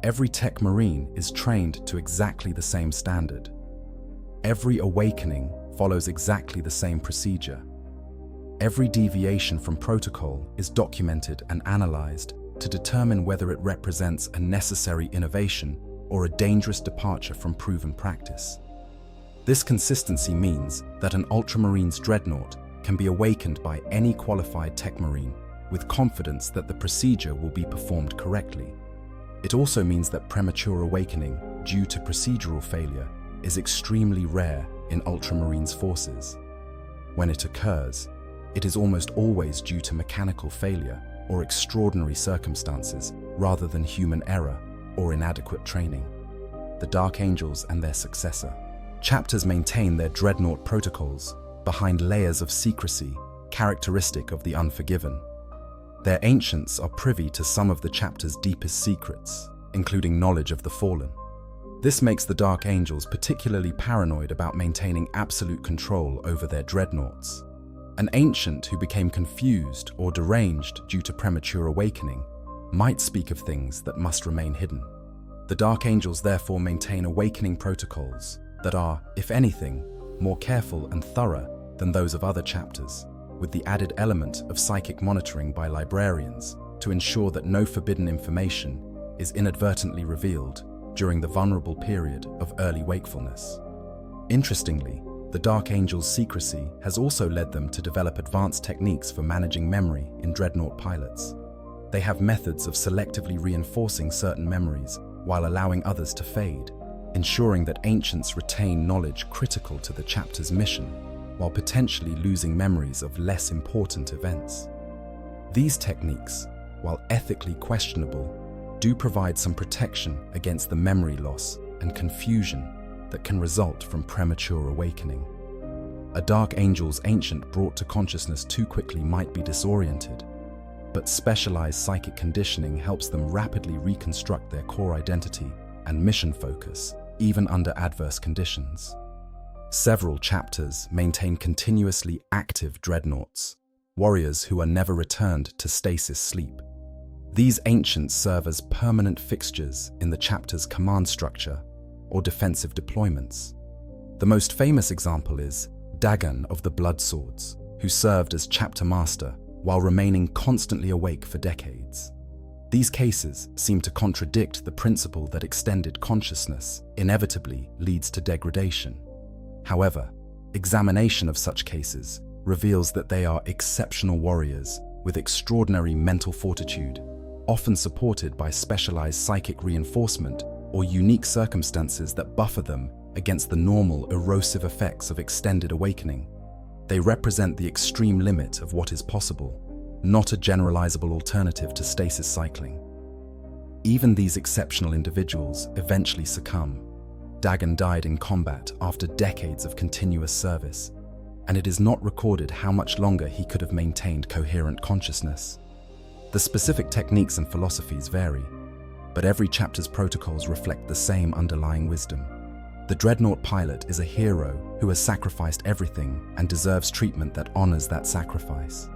Every Tech Marine is trained to exactly the same standard. Every awakening follows exactly the same procedure. Every deviation from protocol is documented and analyzed to determine whether it represents a necessary innovation or a dangerous departure from proven practice. This consistency means that an Ultramarines Dreadnought can be awakened by any qualified Tech Marine with confidence that the procedure will be performed correctly. It also means that premature awakening due to procedural failure is extremely rare in Ultramarines forces. When it occurs, it is almost always due to mechanical failure or extraordinary circumstances rather than human error or inadequate training. The Dark Angels and their successor. Chapters maintain their Dreadnought protocols behind layers of secrecy characteristic of the Unforgiven. Their ancients are privy to some of the chapter's deepest secrets, including knowledge of the fallen. This makes the Dark Angels particularly paranoid about maintaining absolute control over their dreadnoughts. An ancient who became confused or deranged due to premature awakening might speak of things that must remain hidden. The Dark Angels therefore maintain awakening protocols that are, if anything, more careful and thorough than those of other chapters, with the added element of psychic monitoring by librarians to ensure that no forbidden information is inadvertently revealed during the vulnerable period of early wakefulness. Interestingly, the Dark Angels' secrecy has also led them to develop advanced techniques for managing memory in Dreadnought pilots. They have methods of selectively reinforcing certain memories while allowing others to fade, ensuring that ancients retain knowledge critical to the chapter's mission, while potentially losing memories of less important events. These techniques, while ethically questionable, do provide some protection against the memory loss and confusion that can result from premature awakening. A dark angel's ancient brought to consciousness too quickly might be disoriented, but specialized psychic conditioning helps them rapidly reconstruct their core identity and mission focus, even under adverse conditions. Several chapters maintain continuously active dreadnoughts, warriors who are never returned to stasis sleep. These ancients serve as permanent fixtures in the chapter's command structure or defensive deployments. The most famous example is Dagon of the Blood Swords, who served as chapter master while remaining constantly awake for decades. These cases seem to contradict the principle that extended consciousness inevitably leads to degradation. However, examination of such cases reveals that they are exceptional warriors with extraordinary mental fortitude, often supported by specialized psychic reinforcement or unique circumstances that buffer them against the normal erosive effects of extended awakening. They represent the extreme limit of what is possible, not a generalizable alternative to stasis cycling. Even these exceptional individuals eventually succumb. Dagon died in combat after decades of continuous service, and it is not recorded how much longer he could have maintained coherent consciousness. The specific techniques and philosophies vary, but every chapter's protocols reflect the same underlying wisdom. The Dreadnought pilot is a hero who has sacrificed everything and deserves treatment that honors that sacrifice.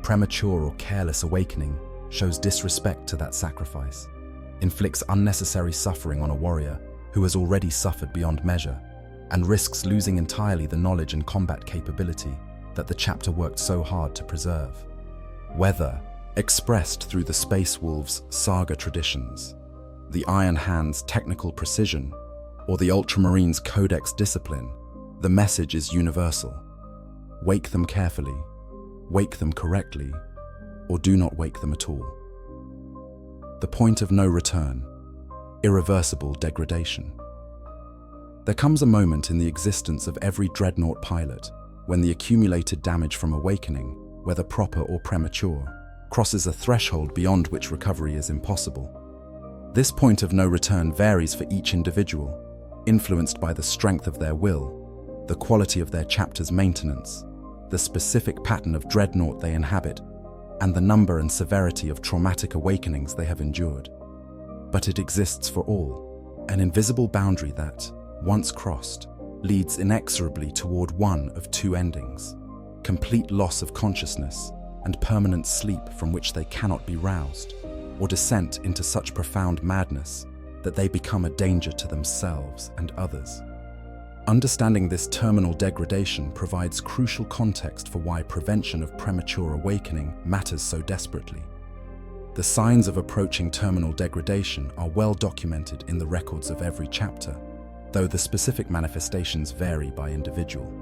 Premature or careless awakening shows disrespect to that sacrifice, inflicts unnecessary suffering on a warrior who has already suffered beyond measure, and risks losing entirely the knowledge and combat capability that the chapter worked so hard to preserve. Whether expressed through the Space Wolves' saga traditions, the Iron Hand's technical precision, or the Ultramarines' codex discipline, the message is universal. Wake them carefully, wake them correctly, or do not wake them at all. The point of no return, irreversible degradation. There comes a moment in the existence of every Dreadnought pilot when the accumulated damage from awakening, whether proper or premature, crosses a threshold beyond which recovery is impossible. This point of no return varies for each individual, influenced by the strength of their will, the quality of their chapter's maintenance, the specific pattern of Dreadnought they inhabit, and the number and severity of traumatic awakenings they have endured. But it exists for all, an invisible boundary that, once crossed, leads inexorably toward one of two endings: complete loss of consciousness and permanent sleep from which they cannot be roused, or descent into such profound madness that they become a danger to themselves and others. Understanding this terminal degradation provides crucial context for why prevention of premature awakening matters so desperately. The signs of approaching terminal degradation are well documented in the records of every chapter, though the specific manifestations vary by individual.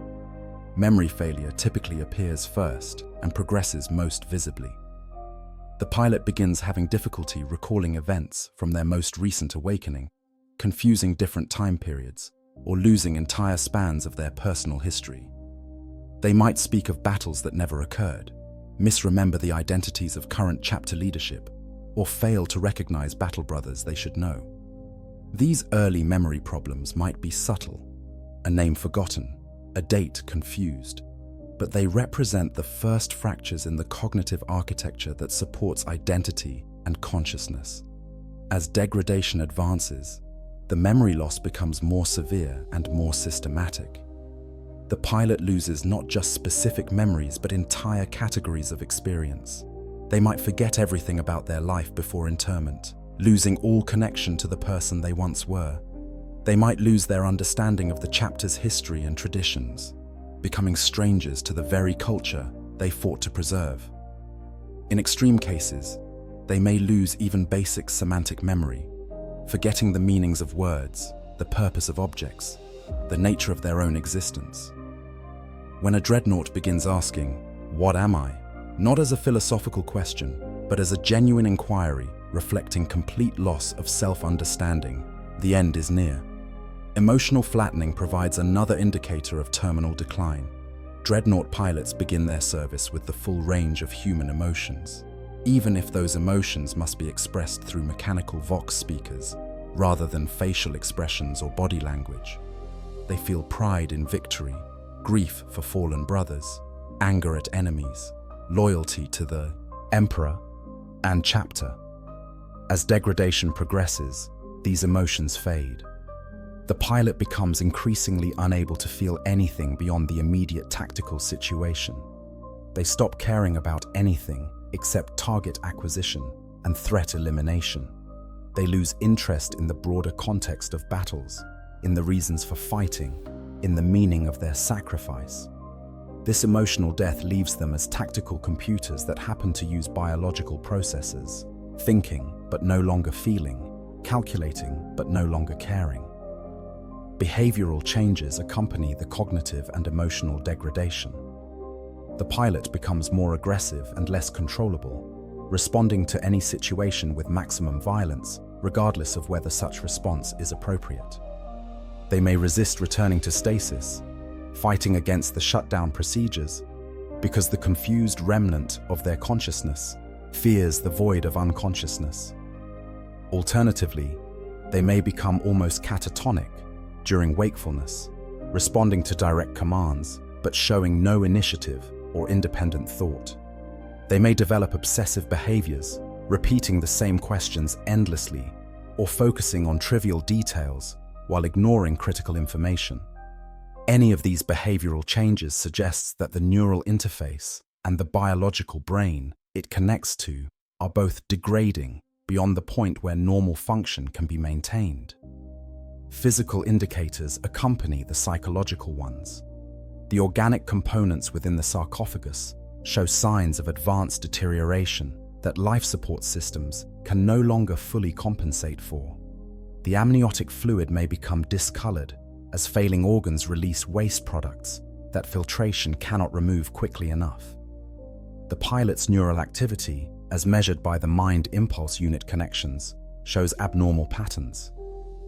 Memory failure typically appears first and progresses most visibly. The pilot begins having difficulty recalling events from their most recent awakening, confusing different time periods, or losing entire spans of their personal history. They might speak of battles that never occurred, misremember the identities of current chapter leadership, or fail to recognize battle brothers they should know. These early memory problems might be subtle, a name forgotten, a date confused, but they represent the first fractures in the cognitive architecture that supports identity and consciousness. As degradation advances, the memory loss becomes more severe and more systematic. The pilot loses not just specific memories but entire categories of experience. They might forget everything about their life before interment, losing all connection to the person they once were. They might lose their understanding of the chapter's history and traditions, becoming strangers to the very culture they fought to preserve. In extreme cases, they may lose even basic semantic memory, forgetting the meanings of words, the purpose of objects, the nature of their own existence. When a Dreadnought begins asking, "What am I?" not as a philosophical question, but as a genuine inquiry reflecting complete loss of self-understanding, the end is near. Emotional flattening provides another indicator of terminal decline. Dreadnought pilots begin their service with the full range of human emotions, even if those emotions must be expressed through mechanical vox speakers rather than facial expressions or body language. They feel pride in victory, grief for fallen brothers, anger at enemies, loyalty to the Emperor and Chapter. As degradation progresses, these emotions fade. The pilot becomes increasingly unable to feel anything beyond the immediate tactical situation. They stop caring about anything except target acquisition and threat elimination. They lose interest in the broader context of battles, in the reasons for fighting, in the meaning of their sacrifice. This emotional death leaves them as tactical computers that happen to use biological processes, thinking but no longer feeling, calculating but no longer caring. Behavioral changes accompany the cognitive and emotional degradation. The pilot becomes more aggressive and less controllable, responding to any situation with maximum violence, regardless of whether such response is appropriate. They may resist returning to stasis, fighting against the shutdown procedures, because the confused remnant of their consciousness fears the void of unconsciousness. Alternatively, they may become almost catatonic during wakefulness, responding to direct commands, but showing no initiative or independent thought. They may develop obsessive behaviors, repeating the same questions endlessly, or focusing on trivial details while ignoring critical information. Any of these behavioral changes suggests that the neural interface and the biological brain it connects to are both degrading beyond the point where normal function can be maintained. Physical indicators accompany the psychological ones. The organic components within the sarcophagus show signs of advanced deterioration that life support systems can no longer fully compensate for. The amniotic fluid may become discolored as failing organs release waste products that filtration cannot remove quickly enough. The pilot's neural activity, as measured by the mind impulse unit connections, shows abnormal patterns.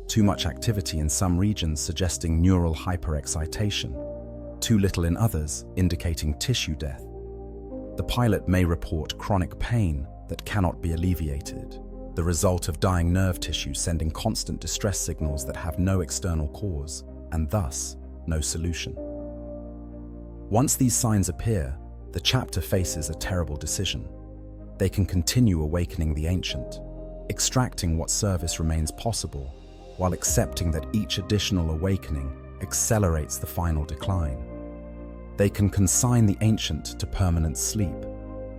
Too much activity in some regions suggesting neural hyperexcitation, too little in others indicating tissue death. The pilot may report chronic pain that cannot be alleviated, the result of dying nerve tissue sending constant distress signals that have no external cause, and thus no solution. Once these signs appear, the chapter faces a terrible decision. They can continue awakening the ancient, extracting what service remains possible, while accepting that each additional awakening accelerates the final decline. They can consign the ancient to permanent sleep,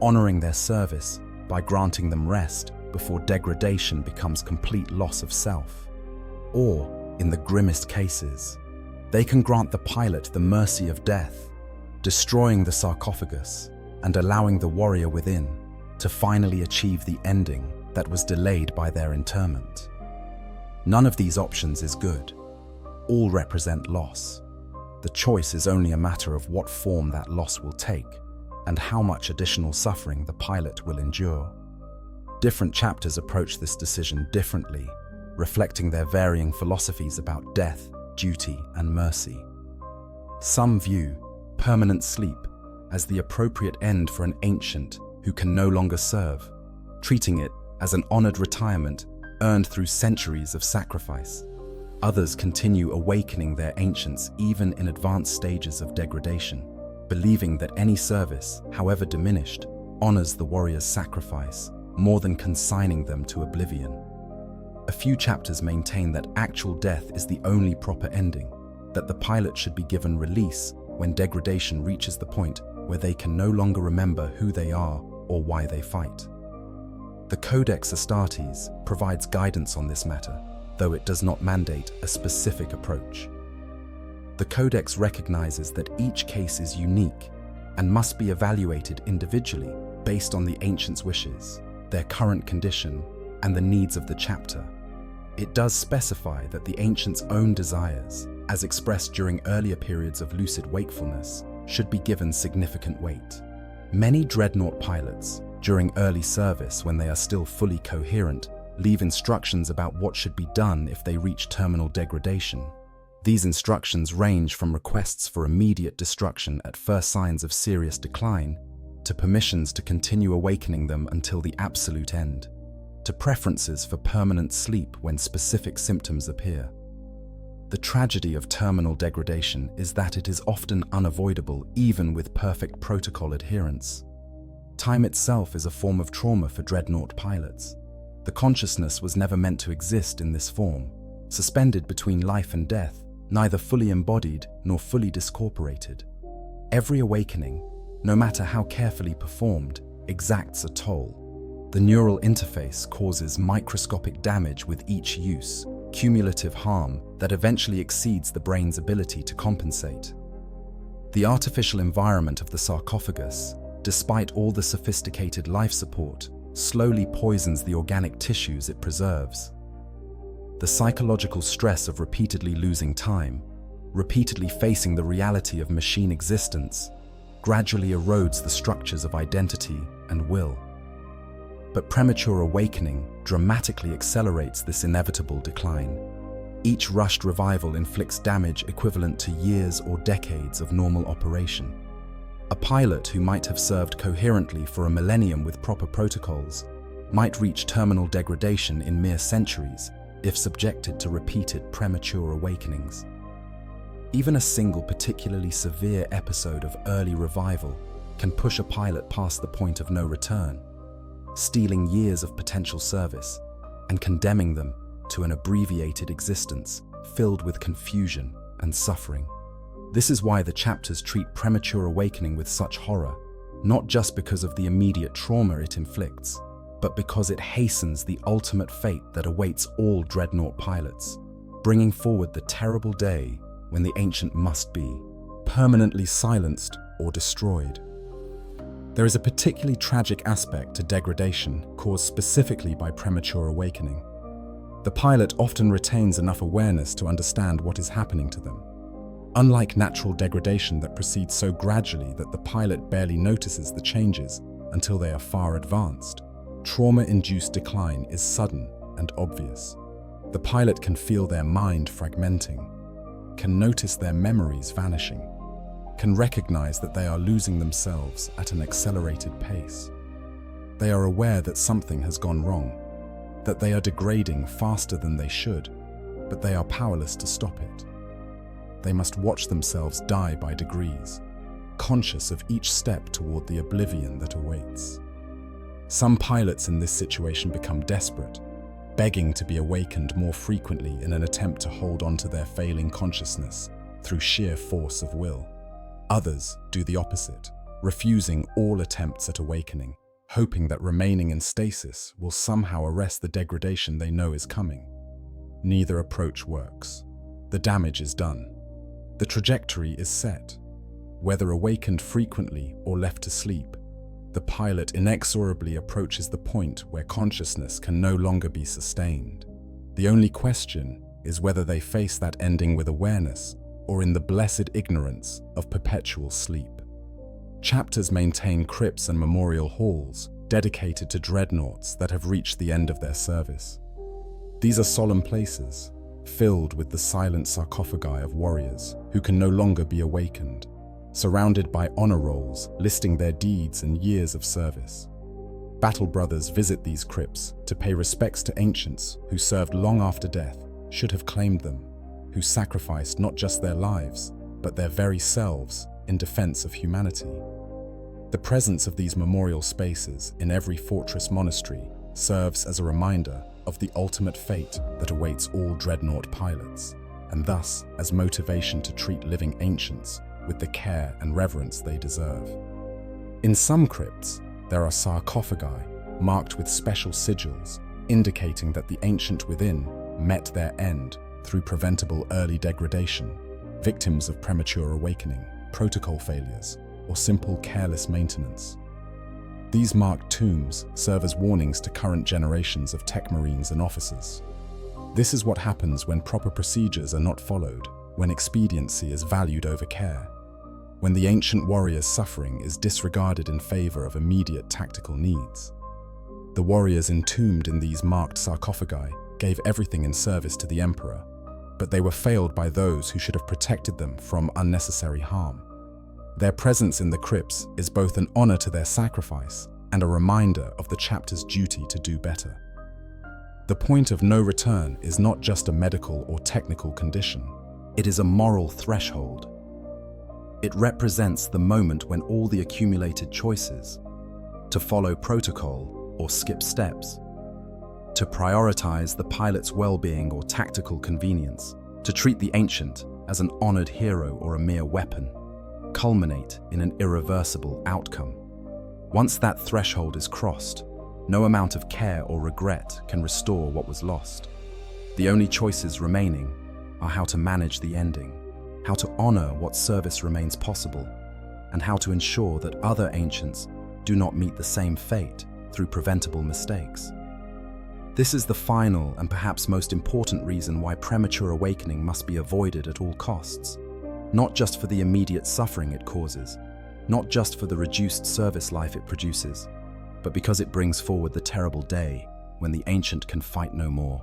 honoring their service by granting them rest before degradation becomes complete loss of self. Or, in the grimmest cases, they can grant the pilot the mercy of death, destroying the sarcophagus and allowing the warrior within to finally achieve the ending that was delayed by their interment. None of these options is good. All represent loss. The choice is only a matter of what form that loss will take and how much additional suffering the pilot will endure. Different chapters approach this decision differently, reflecting their varying philosophies about death, duty, and mercy. Some view permanent sleep as the appropriate end for an ancient who can no longer serve, treating it as an honored retirement earned through centuries of sacrifice. Others continue awakening their ancients even in advanced stages of degradation, believing that any service, however diminished, honors the warrior's sacrifice more than consigning them to oblivion. A few chapters maintain that actual death is the only proper ending, that the pilot should be given release when degradation reaches the point where they can no longer remember who they are or why they fight. The Codex Astartes provides guidance on this matter, though it does not mandate a specific approach. The Codex recognizes that each case is unique and must be evaluated individually based on the ancient's wishes, their current condition, and the needs of the chapter. It does specify that the ancient's own desires, as expressed during earlier periods of lucid wakefulness, should be given significant weight. Many Dreadnought pilots, during early service when they are still fully coherent, leave instructions about what should be done if they reach terminal degradation. These instructions range from requests for immediate destruction at first signs of serious decline, to permissions to continue awakening them until the absolute end, to preferences for permanent sleep when specific symptoms appear. The tragedy of terminal degradation is that it is often unavoidable even with perfect protocol adherence. Time itself is a form of trauma for Dreadnought pilots. The consciousness was never meant to exist in this form, suspended between life and death, neither fully embodied nor fully discorporated. Every awakening, no matter how carefully performed, exacts a toll. The neural interface causes microscopic damage with each use, cumulative harm that eventually exceeds the brain's ability to compensate. The artificial environment of the sarcophagus, despite all the sophisticated life support, slowly poisons the organic tissues it preserves. The psychological stress of repeatedly losing time, repeatedly facing the reality of machine existence, gradually erodes the structures of identity and will. But premature awakening dramatically accelerates this inevitable decline. Each rushed revival inflicts damage equivalent to years or decades of normal operation. A pilot who might have served coherently for a millennium with proper protocols might reach terminal degradation in mere centuries if subjected to repeated premature awakenings. Even a single particularly severe episode of early revival can push a pilot past the point of no return, stealing years of potential service and condemning them to an abbreviated existence filled with confusion and suffering. This is why the chapters treat premature awakening with such horror, not just because of the immediate trauma it inflicts, but because it hastens the ultimate fate that awaits all Dreadnought pilots, bringing forward the terrible day when the ancient must be permanently silenced or destroyed. There is a particularly tragic aspect to degradation caused specifically by premature awakening. The pilot often retains enough awareness to understand what is happening to them. Unlike natural degradation that proceeds so gradually that the pilot barely notices the changes until they are far advanced, trauma-induced decline is sudden and obvious. The pilot can feel their mind fragmenting, can notice their memories vanishing, can recognize that they are losing themselves at an accelerated pace. They are aware that something has gone wrong, that they are degrading faster than they should, but they are powerless to stop it. They must watch themselves die by degrees, conscious of each step toward the oblivion that awaits. Some pilots in this situation become desperate, begging to be awakened more frequently in an attempt to hold on to their failing consciousness through sheer force of will. Others do the opposite, refusing all attempts at awakening, hoping that remaining in stasis will somehow arrest the degradation they know is coming. Neither approach works. The damage is done. The trajectory is set. Whether awakened frequently or left to sleep, the pilot inexorably approaches the point where consciousness can no longer be sustained. The only question is whether they face that ending with awareness or in the blessed ignorance of perpetual sleep. Chapters maintain crypts and memorial halls dedicated to dreadnoughts that have reached the end of their service. These are solemn places, filled with the silent sarcophagi of warriors who can no longer be awakened, surrounded by honor rolls listing their deeds and years of service. Battle brothers visit these crypts to pay respects to ancients who served long after death should have claimed them, who sacrificed not just their lives, but their very selves in defense of humanity. The presence of these memorial spaces in every fortress monastery serves as a reminder of the ultimate fate that awaits all Dreadnought pilots, and thus as motivation to treat living ancients with the care and reverence they deserve. In some crypts, there are sarcophagi marked with special sigils, indicating that the ancient within met their end through preventable early degradation, victims of premature awakening, protocol failures, or simple careless maintenance. These marked tombs serve as warnings to current generations of tech marines and officers. This is what happens when proper procedures are not followed, when expediency is valued over care, when the ancient warrior's suffering is disregarded in favor of immediate tactical needs. The warriors entombed in these marked sarcophagi gave everything in service to the emperor, but they were failed by those who should have protected them from unnecessary harm. Their presence in the crypts is both an honor to their sacrifice and a reminder of the chapter's duty to do better. The point of no return is not just a medical or technical condition. It is a moral threshold. It represents the moment when all the accumulated choices, to follow protocol or skip steps, to prioritize the pilot's well-being or tactical convenience, to treat the ancient as an honored hero or a mere weapon, culminate in an irreversible outcome. Once that threshold is crossed, no amount of care or regret can restore what was lost. The only choices remaining are how to manage the ending, how to honor what service remains possible, and how to ensure that other ancients do not meet the same fate through preventable mistakes. This is the final and perhaps most important reason why premature awakening must be avoided at all costs. Not just for the immediate suffering it causes, not just for the reduced service life it produces, but because it brings forward the terrible day when the ancient can fight no more,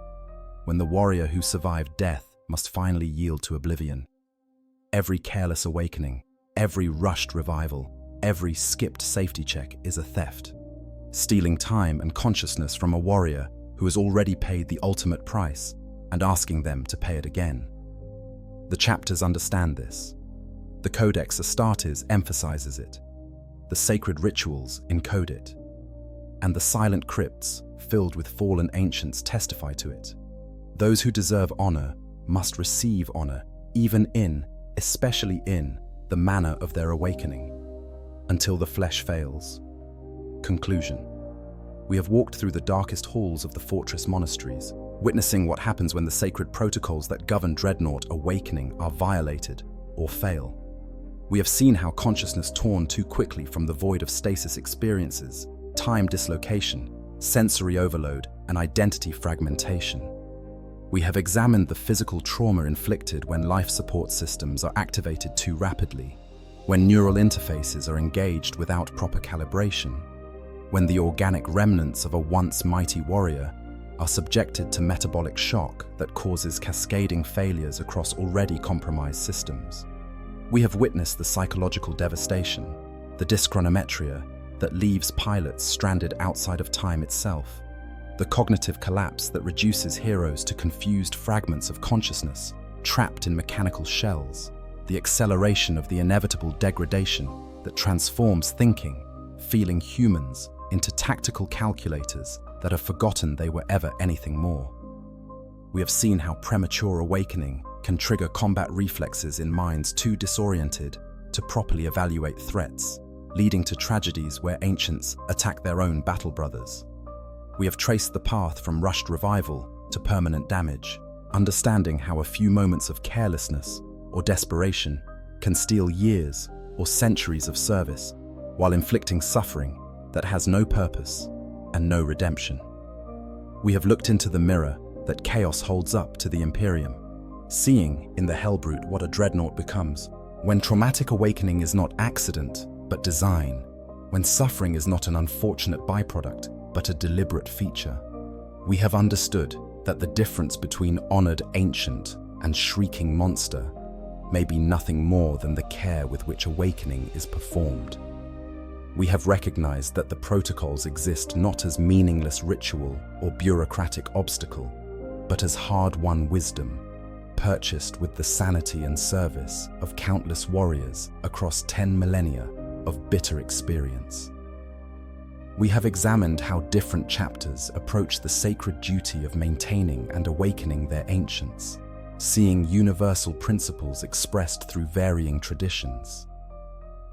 when the warrior who survived death must finally yield to oblivion. Every careless awakening, every rushed revival, every skipped safety check is a theft, stealing time and consciousness from a warrior who has already paid the ultimate price and asking them to pay it again. The chapters understand this. The Codex Astartes emphasizes it. The sacred rituals encode it. And the silent crypts, filled with fallen ancients, testify to it. Those who deserve honor must receive honor, even in, especially in, the manner of their awakening, until the flesh fails. Conclusion. We have walked through the darkest halls of the fortress monasteries, witnessing what happens when the sacred protocols that govern Dreadnought awakening are violated or fail. We have seen how consciousness torn too quickly from the void of stasis experiences, time dislocation, sensory overload, and identity fragmentation. We have examined the physical trauma inflicted when life support systems are activated too rapidly, when neural interfaces are engaged without proper calibration, when the organic remnants of a once mighty warrior are subjected to metabolic shock that causes cascading failures across already compromised systems. We have witnessed the psychological devastation, the dyschronometria that leaves pilots stranded outside of time itself, the cognitive collapse that reduces heroes to confused fragments of consciousness, trapped in mechanical shells, the acceleration of the inevitable degradation that transforms thinking, feeling humans into tactical calculators that have forgotten they were ever anything more. We have seen how premature awakening can trigger combat reflexes in minds too disoriented to properly evaluate threats, leading to tragedies where ancients attack their own battle brothers. We have traced the path from rushed revival to permanent damage, understanding how a few moments of carelessness or desperation can steal years or centuries of service while inflicting suffering that has no purpose and no redemption. We have looked into the mirror that chaos holds up to the Imperium, seeing in the Hellbrute what a Dreadnought becomes, when traumatic awakening is not accident but design, when suffering is not an unfortunate byproduct but a deliberate feature. We have understood that the difference between honored ancient and shrieking monster may be nothing more than the care with which awakening is performed. We have recognized that the protocols exist not as meaningless ritual or bureaucratic obstacle, but as hard-won wisdom, purchased with the sanity and service of countless warriors across 10 millennia of bitter experience. We have examined how different chapters approach the sacred duty of maintaining and awakening their ancients, seeing universal principles expressed through varying traditions.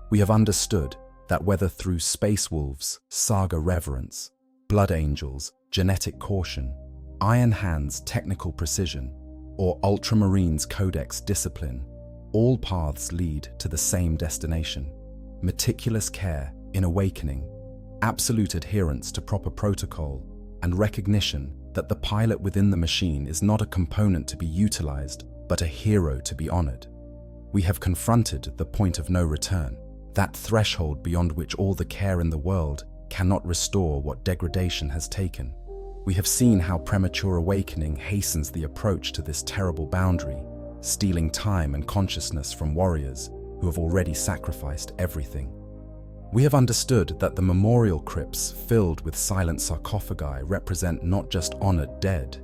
We have understood that whether through space wolves, saga reverence, blood angels, genetic caution, Iron Hand's technical precision, or Ultramarines codex discipline, all paths lead to the same destination: meticulous care in awakening, absolute adherence to proper protocol, and recognition that the pilot within the machine is not a component to be utilized, but a hero to be honored. We have confronted the point of no return, that threshold beyond which all the care in the world cannot restore what degradation has taken. We have seen how premature awakening hastens the approach to this terrible boundary, stealing time and consciousness from warriors who have already sacrificed everything. We have understood that the memorial crypts filled with silent sarcophagi represent not just honored dead,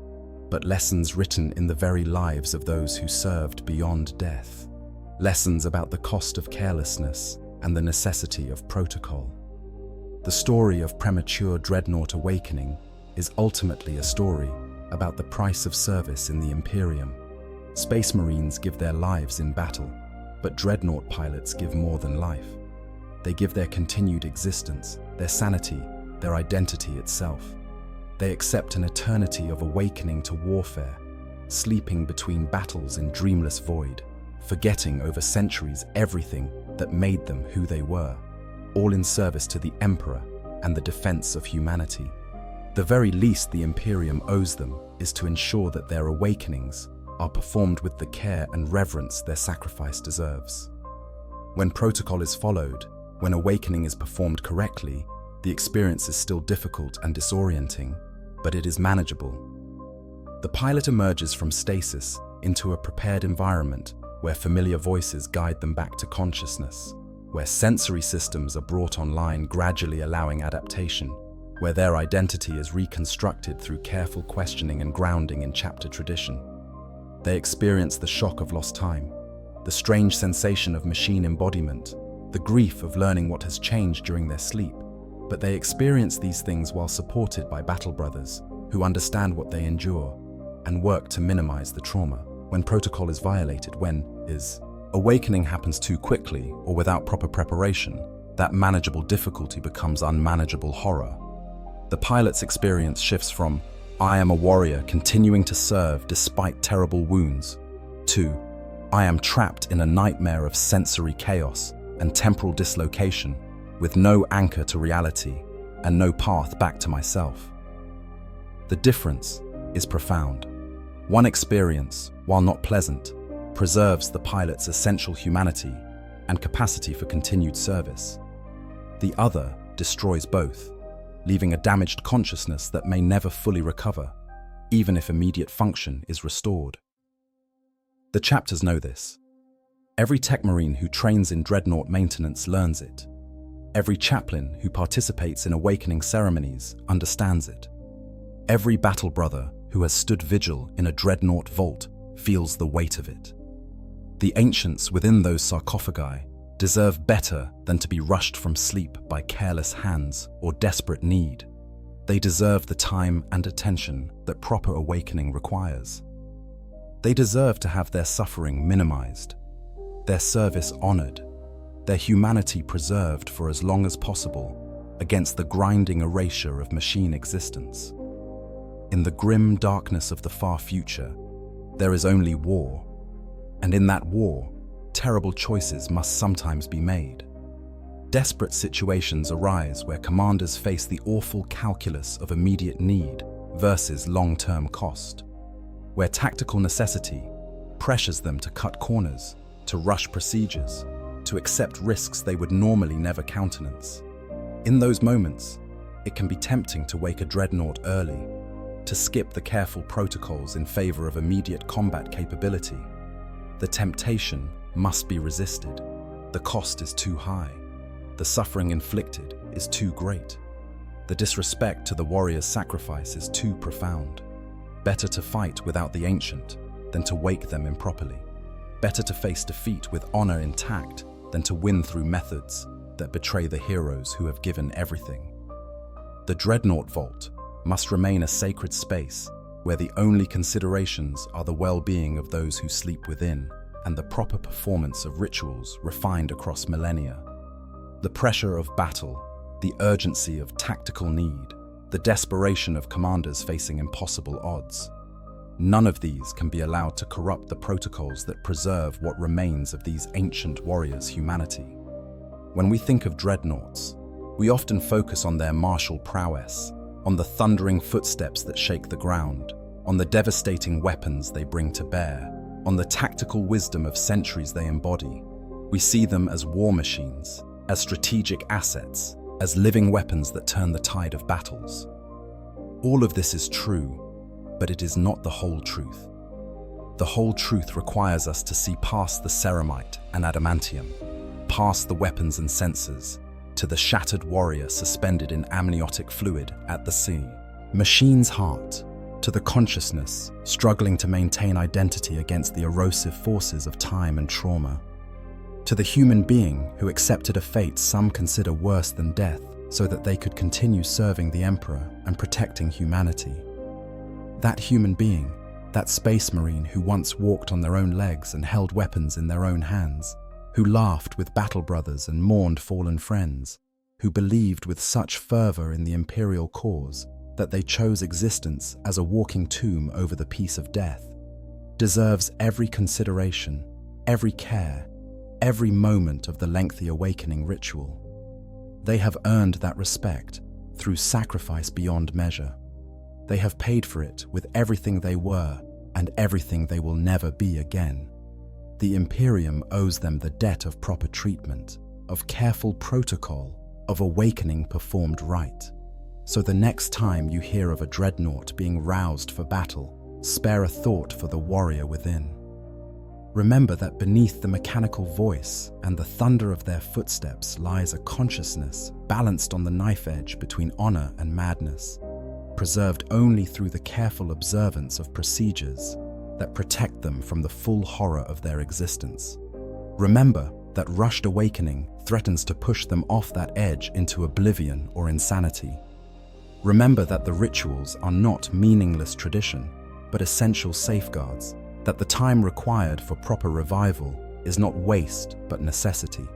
but lessons written in the very lives of those who served beyond death. Lessons about the cost of carelessness and the necessity of protocol. The story of premature Dreadnought awakening is ultimately a story about the price of service in the Imperium. Space Marines give their lives in battle, but Dreadnought pilots give more than life. They give their continued existence, their sanity, their identity itself. They accept an eternity of awakening to warfare, sleeping between battles in dreamless void, forgetting over centuries everything that made them who they were, all in service to the Emperor and the defense of humanity. The very least the Imperium owes them is to ensure that their awakenings are performed with the care and reverence their sacrifice deserves. When protocol is followed, when awakening is performed correctly, the experience is still difficult and disorienting, but it is manageable. The pilot emerges from stasis into a prepared environment where familiar voices guide them back to consciousness, where sensory systems are brought online, gradually allowing adaptation, where their identity is reconstructed through careful questioning and grounding in chapter tradition. They experience the shock of lost time, the strange sensation of machine embodiment, the grief of learning what has changed during their sleep, but they experience these things while supported by battle brothers who understand what they endure and work to minimize the trauma. When protocol is violated, when awakening happens too quickly or without proper preparation, that manageable difficulty becomes unmanageable horror. The pilot's experience shifts from, "I am a warrior continuing to serve despite terrible wounds," to, "I am trapped in a nightmare of sensory chaos and temporal dislocation, with no anchor to reality and no path back to myself." The difference is profound. One experience, while not pleasant, preserves the pilot's essential humanity and capacity for continued service. The other destroys both, leaving a damaged consciousness that may never fully recover, even if immediate function is restored. The chapters know this. Every tech marine who trains in Dreadnought maintenance learns it. Every chaplain who participates in awakening ceremonies understands it. Every battle brother who has stood vigil in a Dreadnought vault feels the weight of it. The ancients within those sarcophagi deserve better than to be rushed from sleep by careless hands or desperate need. They deserve the time and attention that proper awakening requires. They deserve to have their suffering minimized, their service honored, their humanity preserved for as long as possible against the grinding erasure of machine existence. In the grim darkness of the far future, there is only war, and in that war, terrible choices must sometimes be made. Desperate situations arise where commanders face the awful calculus of immediate need versus long-term cost, where tactical necessity pressures them to cut corners, to rush procedures, to accept risks they would normally never countenance. In those moments, it can be tempting to wake a Dreadnought early, to skip the careful protocols in favor of immediate combat capability. The temptation must be resisted. The cost is too high. The suffering inflicted is too great. The disrespect to the warrior's sacrifice is too profound. Better to fight without the ancient than to wake them improperly. Better to face defeat with honor intact than to win through methods that betray the heroes who have given everything. The Dreadnought Vault must remain a sacred space where the only considerations are the well-being of those who sleep within and the proper performance of rituals refined across millennia. The pressure of battle, the urgency of tactical need, the desperation of commanders facing impossible odds. None of these can be allowed to corrupt the protocols that preserve what remains of these ancient warriors' humanity. When we think of dreadnoughts, we often focus on their martial prowess, on the thundering footsteps that shake the ground, on the devastating weapons they bring to bear, on the tactical wisdom of centuries they embody. We see them as war machines, as strategic assets, as living weapons that turn the tide of battles. All of this is true, but it is not the whole truth. The whole truth requires us to see past the ceramite and adamantium, past the weapons and sensors, to the shattered warrior suspended in amniotic fluid at the sea. Machine's heart, to the consciousness struggling to maintain identity against the erosive forces of time and trauma, to the human being who accepted a fate some consider worse than death so that they could continue serving the Emperor and protecting humanity. That human being, that space marine who once walked on their own legs and held weapons in their own hands, who laughed with battle brothers and mourned fallen friends, who believed with such fervor in the Imperial cause that they chose existence as a walking tomb over the peace of death, deserves every consideration, every care, every moment of the lengthy awakening ritual. They have earned that respect through sacrifice beyond measure. They have paid for it with everything they were and everything they will never be again. The Imperium owes them the debt of proper treatment, of careful protocol, of awakening performed right. So the next time you hear of a dreadnought being roused for battle, spare a thought for the warrior within. Remember that beneath the mechanical voice and the thunder of their footsteps lies a consciousness balanced on the knife edge between honor and madness, preserved only through the careful observance of procedures that protect them from the full horror of their existence. Remember that rushed awakening threatens to push them off that edge into oblivion or insanity. Remember that the rituals are not meaningless tradition, but essential safeguards, that the time required for proper revival is not waste but necessity,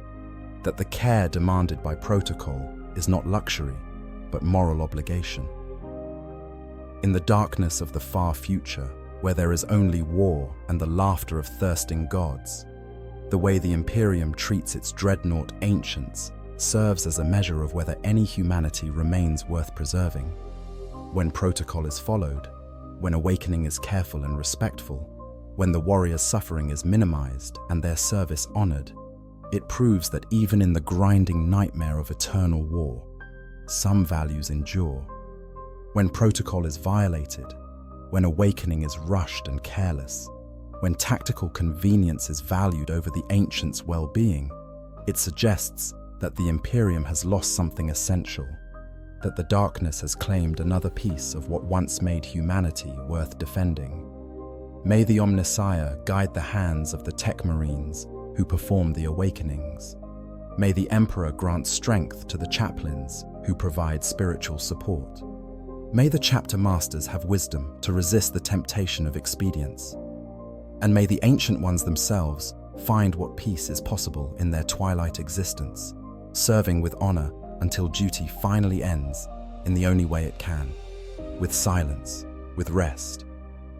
that the care demanded by protocol is not luxury but moral obligation. In the darkness of the far future, where there is only war and the laughter of thirsting gods, the way the Imperium treats its dreadnought ancients serves as a measure of whether any humanity remains worth preserving. When protocol is followed, when awakening is careful and respectful, when the warrior's suffering is minimized and their service honored, it proves that even in the grinding nightmare of eternal war, some values endure. When protocol is violated, when awakening is rushed and careless, when tactical convenience is valued over the ancients' well-being, it suggests that the Imperium has lost something essential, that the darkness has claimed another piece of what once made humanity worth defending. May the Omnissiah guide the hands of the tech marines who perform the awakenings. May the Emperor grant strength to the chaplains who provide spiritual support. May the chapter masters have wisdom to resist the temptation of expedience. And may the ancient ones themselves find what peace is possible in their twilight existence, serving with honor until duty finally ends in the only way it can, with silence, with rest,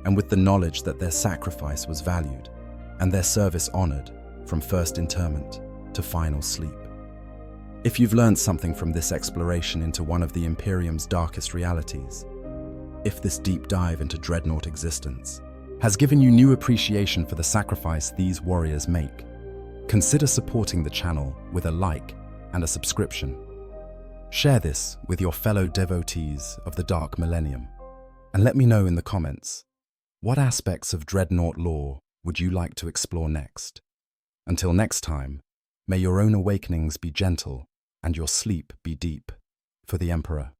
and with the knowledge that their sacrifice was valued and their service honored from first interment to final sleep. If you've learned something from this exploration into one of the Imperium's darkest realities, if this deep dive into dreadnought existence has given you new appreciation for the sacrifice these warriors make, consider supporting the channel with a like and a subscription. Share this with your fellow devotees of the Dark Millennium, and let me know in the comments, what aspects of dreadnought lore would you like to explore next? Until next time, may your own awakenings be gentle and your sleep be deep. For the Emperor.